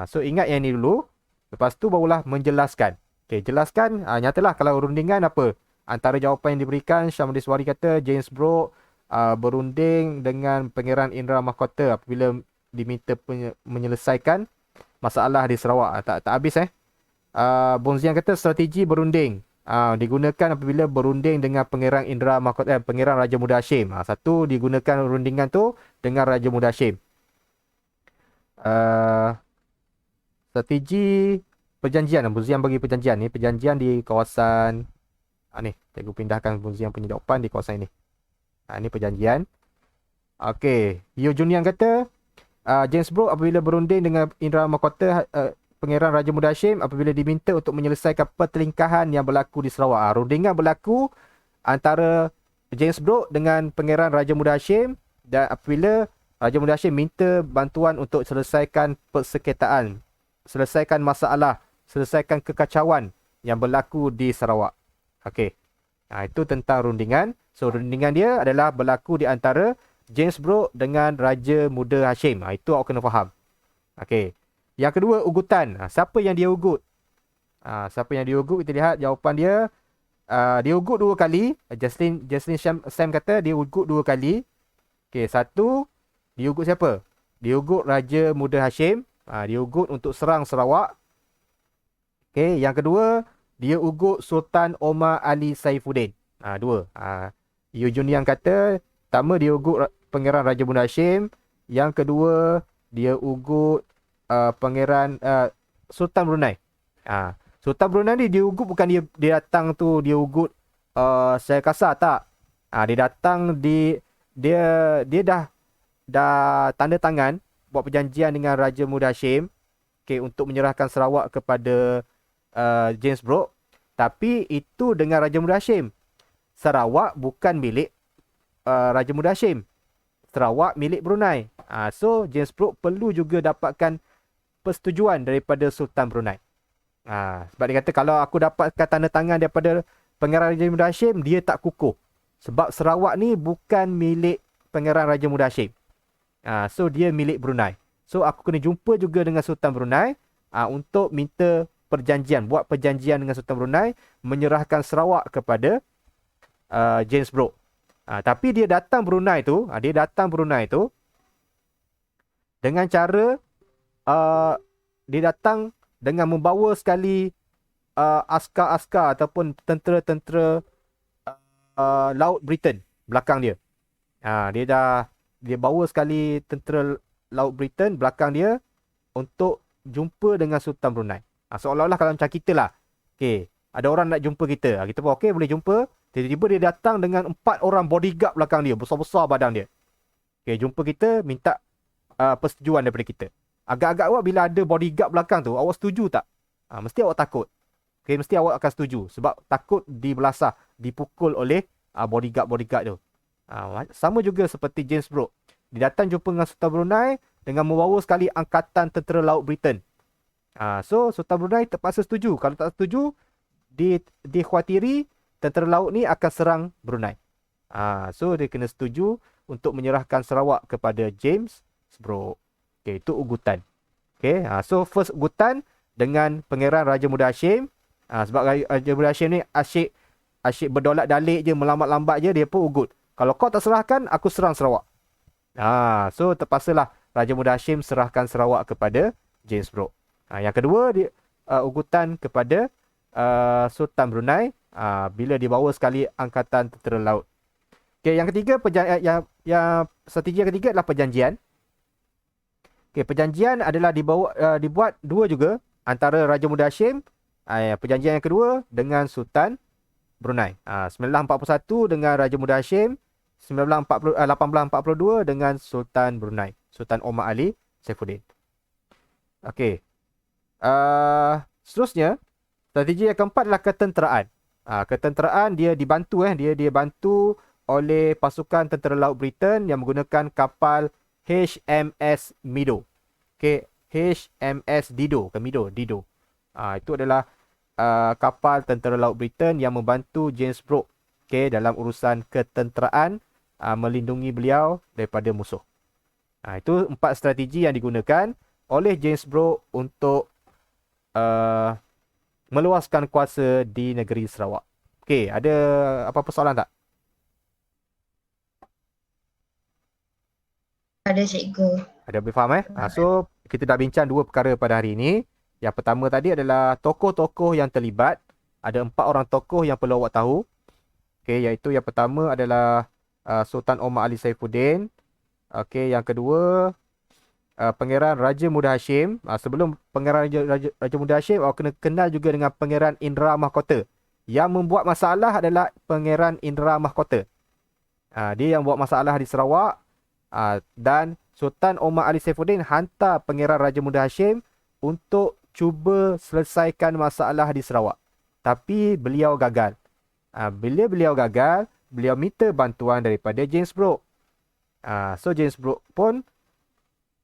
So ingat yang ni dulu. Lepas tu barulah menjelaskan. Okey, jelaskan. Nyatalah kalau rundingan apa. Antara jawapan yang diberikan, Syamli Swari kata James Brooke berunding dengan Pangeran Indra Mahkota apabila diminta menyelesaikan masalah di Sarawak. Tak habis Bonzian kata strategi berunding digunakan apabila berunding dengan Pangeran Indra Mahkota, Pangeran Raja Muda Hashim. Satu digunakan rundingan tu dengan Raja Muda Hashim. Strategi perjanjian. Bonzian bagi perjanjian ni. Perjanjian di kawasan ni. Cikgu pindahkan Bonzian punya jawapan di kawasan ini. Ini perjanjian. Okey. Yo Junian kata James Brooke apabila berunding dengan Indra Mahkota Pangeran Raja Muda Hashim apabila diminta untuk menyelesaikan pertelingkahan yang berlaku di Sarawak. Rundingan berlaku antara James Brooke dengan Pangeran Raja Muda Hashim dan apabila Raja Muda Hashim minta bantuan untuk selesaikan persengketaan, selesaikan masalah, selesaikan kekacauan yang berlaku di Sarawak. Okey. Itu tentang rundingan. So rundingan dia adalah berlaku di antara James Brooke dengan Raja Muda Hashim. Itu awak kena faham. Okey. Yang kedua, ugutan. Siapa yang dia ugut? Siapa yang dia ugut? Kita lihat jawapan dia. Dia ugut 2 kali. Jaslyn Sam kata dia ugut 2 kali. Okey, satu, dia ugut siapa? Dia ugut Raja Muda Hashim. Dia ugut untuk serang Sarawak. Okey, yang kedua, dia ugut Sultan Omar Ali Saifuddin. 2. Yu Junian kata, pertama dia ugut Pangeran Raja Muda Hashim. Yang kedua, dia ugut Pangeran Sultan Brunei. Sultan Brunei ni dia ugut bukan dia datang tu dia ugut saya kasar tak. Dia datang dia dah tanda tangan buat perjanjian dengan Raja Muda Hashim untuk menyerahkan Sarawak kepada James Brooke. Tapi itu dengan Raja Muda Hashim. Sarawak bukan milik Raja Muda Hashim. Sarawak milik Brunei. So James Brooke perlu juga dapatkan persetujuan daripada Sultan Brunei. Sebab dia kata kalau aku dapatkan tanda tangan daripada Pangeran Raja Muda Hashim, dia tak kukuh. Sebab Sarawak ni bukan milik Pangeran Raja Muda Hashim. So dia milik Brunei. So aku kena jumpa juga dengan Sultan Brunei untuk minta perjanjian, buat perjanjian dengan Sultan Brunei menyerahkan Sarawak kepada James Brooke. Tapi dia datang Brunei tu dengan cara dia datang dengan membawa sekali askar-askar ataupun tentera-tentera Laut Britain belakang dia. Dia bawa sekali tentera Laut Britain belakang dia untuk jumpa dengan Sultan Brunei. Seolah-olah kalau macam kita lah. Okey, ada orang nak jumpa kita. Kita pun okey boleh jumpa. Tiba-tiba dia datang dengan 4 orang bodyguard belakang dia, besar-besar badan dia. Okey, jumpa kita, minta persetujuan daripada kita. Agak-agak awak bila ada bodyguard belakang tu, awak setuju tak? Mesti awak takut. Okay, mesti awak akan setuju. Sebab takut dibelasah, dipukul oleh bodyguard-bodyguard tu. Sama juga seperti James Brooke. Dia datang jumpa dengan Sultan Brunei dengan membawa sekali angkatan tentera Laut Britain. So, Sultan Brunei terpaksa setuju. Kalau tak setuju, dikhawatiri tentera laut ni akan serang Brunei. So, dia kena setuju untuk menyerahkan Sarawak kepada James Brooke. Okay, itu ugutan. Okay, so first ugutan dengan Pangeran Raja Muda Hashim. Sebab Raja Muda Hashim ni asyik berdolak dalik je, melambat-lambat je, dia pun ugut. Kalau kau tak serahkan, aku serang Sarawak. So terpaksalah Raja Muda Hashim serahkan Sarawak kepada James Brooke. Yang kedua, ugutan kepada Sultan Brunei bila dibawa sekali Angkatan Tentera Laut. Okey, yang ketiga, strategi yang ketiga adalah perjanjian. Okey, perjanjian adalah dibuat dua juga antara Raja Muda Hashim, perjanjian yang kedua dengan Sultan Brunei. 1941 dengan Raja Muda Hashim, 1842 dengan Sultan Brunei, Sultan Omar Ali Saifuddin. Okey. Seterusnya, strategi yang keempat adalah ketenteraan. Ketenteraan dia dibantu dia dibantu oleh pasukan tentera laut Britain yang menggunakan kapal HMS Mido. Okey, HMS Dido, Dido. Itu adalah kapal tentera laut Britain yang membantu James Brooke, okey, dalam urusan ketenteraan, melindungi beliau daripada musuh. Itu 4 strategi yang digunakan oleh James Brooke untuk meluaskan kuasa di negeri Sarawak. Okey, ada apa-apa soalan tak? Ada cikgu. Ada boleh faham So, kita dah bincang 2 perkara pada hari ini. Yang pertama tadi adalah tokoh-tokoh yang terlibat. Ada 4 orang tokoh yang perlu awak tahu. Okey, iaitu yang pertama adalah Sultan Omar Ali Saifuddin. Okey, yang kedua Pangeran Raja Muda Hashim. Sebelum Pangeran Raja Muda Hashim, awak kena kenal juga dengan Pangeran Indra Mahkota. Yang membuat masalah adalah Pangeran Indra Mahkota. Dia yang buat masalah di Sarawak. Dan Sultan Omar Ali Saifuddin hantar Pangeran Raja Muda Hashim untuk cuba selesaikan masalah di Sarawak. Tapi beliau gagal. Bila beliau gagal, beliau minta bantuan daripada James Brooke. So James Brooke pun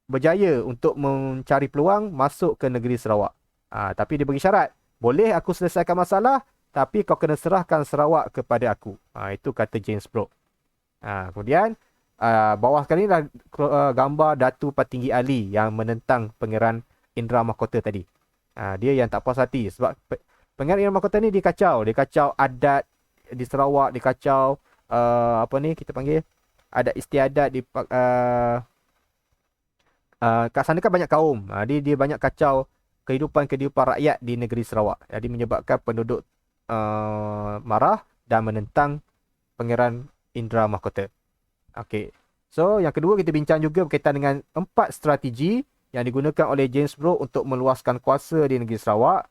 berjaya untuk mencari peluang masuk ke negeri Sarawak. Tapi dia bagi syarat. Boleh aku selesaikan masalah, tapi kau kena serahkan Sarawak kepada aku. Itu kata James Brooke. Kemudian, bawah sekali adalah gambar Datu Patinggi Ali yang menentang Pangeran Indra Mahkota tadi. Dia yang tak puas hati sebab Pangeran Indra Mahkota ni dia kacau adat di Sarawak, dia kacau kita panggil adat istiadat di kat sana kan banyak kaum. Dia banyak kacau kehidupan rakyat di negeri Sarawak. Jadi menyebabkan penduduk marah dan menentang Pangeran Indra Mahkota. Okey. So, yang kedua kita bincang juga berkaitan dengan 4 strategi yang digunakan oleh James Brooke untuk meluaskan kuasa di negeri Sarawak.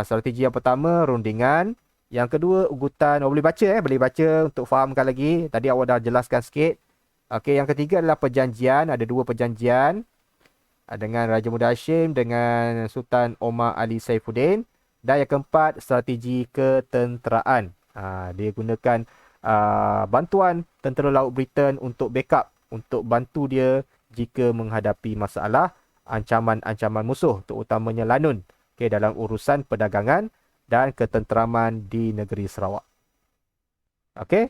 Strategi yang pertama, rundingan. Yang kedua, ugutan. Boleh baca untuk fahamkan lagi. Tadi awak dah jelaskan sikit. Okey, yang ketiga adalah perjanjian. Ada 2 perjanjian. Dengan Raja Muda Hashim, dengan Sultan Omar Ali Saifuddin. Dan yang keempat, strategi ketenteraan. Dia gunakan bantuan tentera laut Britain untuk backup, untuk bantu dia jika menghadapi masalah ancaman-ancaman musuh, terutamanya Lanun, dalam urusan perdagangan dan ketenteraman di negeri Sarawak. Okey.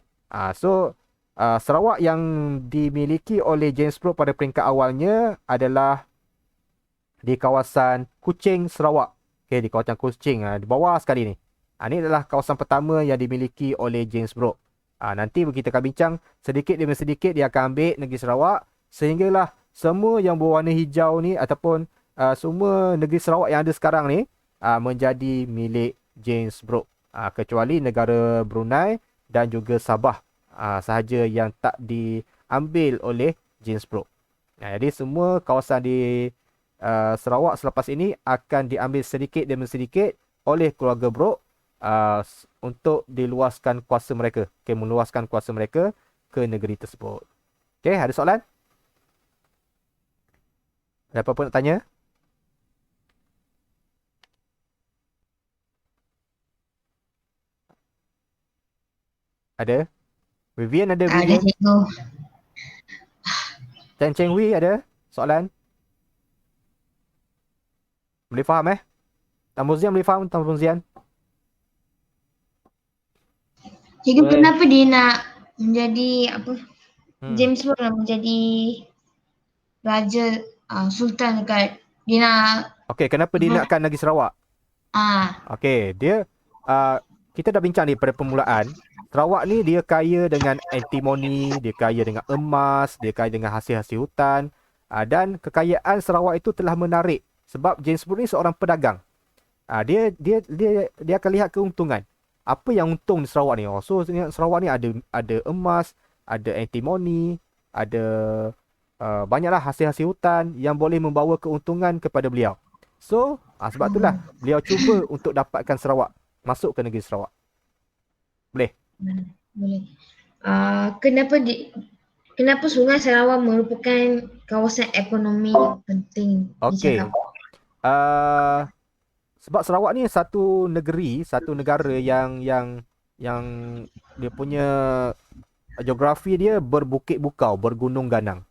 So Sarawak yang dimiliki oleh James Brooke pada peringkat awalnya adalah di kawasan Kuching, Sarawak. Di kawasan Kuching, di bawah sekali ni. Ini adalah kawasan pertama yang dimiliki oleh James Brooke. Nanti kita akan bincang sedikit demi sedikit dia akan ambil negeri Sarawak sehinggalah semua yang berwarna hijau ni ataupun semua negeri Sarawak yang ada sekarang ni menjadi milik James Brooke. Kecuali negara Brunei dan juga Sabah sahaja yang tak diambil oleh James Brooke. Jadi semua kawasan di Sarawak selepas ini akan diambil sedikit demi sedikit oleh keluarga Brooke untuk diluaskan kuasa mereka. Meluaskan kuasa mereka ke negeri tersebut. Ada soalan? Ada apa-apa nak tanya? Ada? Vivian ada? Ada Vivian? cikgu. Cheng Hui ada soalan? Boleh faham Tan Bozian boleh faham Tan Bozian? Cikgu, kenapa dia nak menjadi apa? James Brooke nak menjadi raja sultan dekat dia nak Okey, kenapa dia nakkan negeri Sarawak? ah Okey, dia kita dah bincang ni pada permulaan, Sarawak ni dia kaya dengan antimoni, dia kaya dengan emas, dia kaya dengan hasil-hasil hutan. Dan kekayaan Sarawak itu telah menarik sebab James Brooke ni seorang pedagang. Dia akan lihat keuntungan. Apa yang untung di Sarawak ni? So Sarawak ni ada emas, ada antimoni, ada banyaklah hasil-hasil hutan yang boleh membawa keuntungan kepada beliau. So, sebab itulah beliau cuba untuk dapatkan Sarawak masuk ke negeri Sarawak. Boleh? Boleh. Kenapa Sungai Sarawak merupakan kawasan ekonomi yang penting di Okey. Sarawak? Sebab Sarawak ni satu negara yang dia punya geografi dia berbukit bukau, bergunung ganang.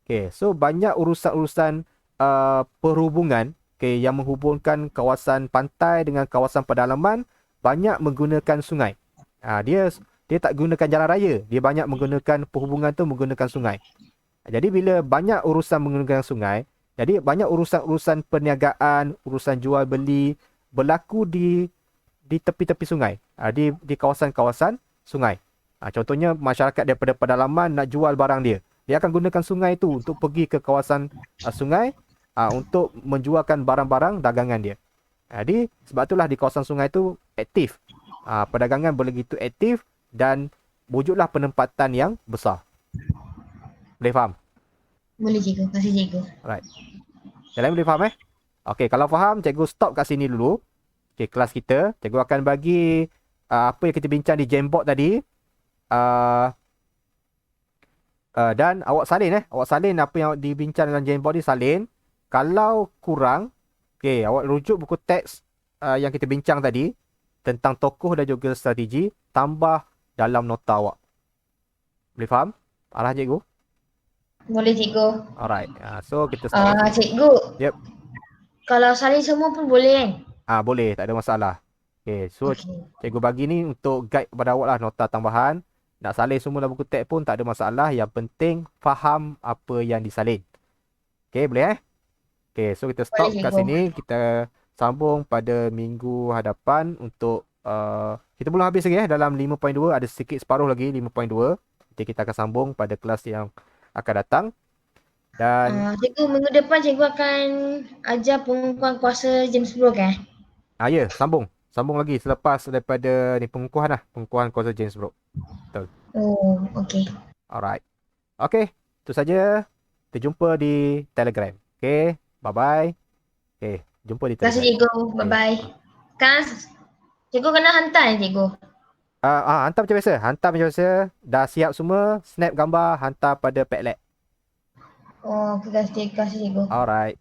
Okey, so banyak urusan-urusan perhubungan yang menghubungkan kawasan pantai dengan kawasan pedalaman banyak menggunakan sungai. Dia tak gunakan jalan raya, dia banyak menggunakan perhubungan tu menggunakan sungai. Jadi bila banyak urusan menggunakan sungai, jadi banyak urusan-urusan perniagaan, urusan jual beli berlaku di tepi-tepi sungai, di kawasan-kawasan sungai. Contohnya masyarakat daripada pedalaman nak jual barang dia akan gunakan sungai tu untuk pergi ke kawasan sungai untuk menjualkan barang-barang dagangan dia. Jadi sebab itulah di kawasan sungai tu aktif. Perdagangan begitu aktif dan wujudlah penempatan yang besar. Boleh faham? Boleh cikgu, kasih cikgu. Alright. Yang lain boleh faham Okey, kalau faham cikgu stop kat sini dulu. Okey, kelas kita. Cikgu akan bagi apa yang kita bincang di Jamboard tadi. Dan awak salin Awak salin apa yang dibincang dalam Jamboard ni, salin. Kalau kurang, okey, awak rujuk buku teks yang kita bincang tadi tentang tokoh dan juga strategi, tambah dalam nota awak. Boleh faham arah cikgu? Boleh cikgu. Alright. So kita start. Cikgu. Yep. Kalau salin semua pun boleh kan? Boleh, tak ada masalah. Okay, so cikgu bagi ni untuk guide kepada awak lah, nota tambahan. Nak salin semua dalam buku teks pun tak ada masalah. Yang penting faham apa yang disalin. Okay, boleh Okay, so kita stop kat sini. Kita sambung pada minggu hadapan untuk kita belum habis lagi dalam 5.2. Ada sikit separuh lagi 5.2. Jadi kita akan sambung pada kelas yang akan datang. Dan cikgu, minggu depan cikgu akan ajar pengukuhan kuasa James Brooke ya, sambung lagi selepas daripada ni pengukuhan kuasa James Brooke. Betul. Oh, okey. Alright. Okay, itu saja. Kita jumpa di Telegram. Okay, bye-bye. Okay, jumpa di Telegram. Terima kasih cikgu, bye-bye. Kan cikgu kena hantar cikgu? Hantar macam biasa. Dah siap semua, snap gambar, hantar pada Padlet. Oh, terima kasih cikgu. Alright.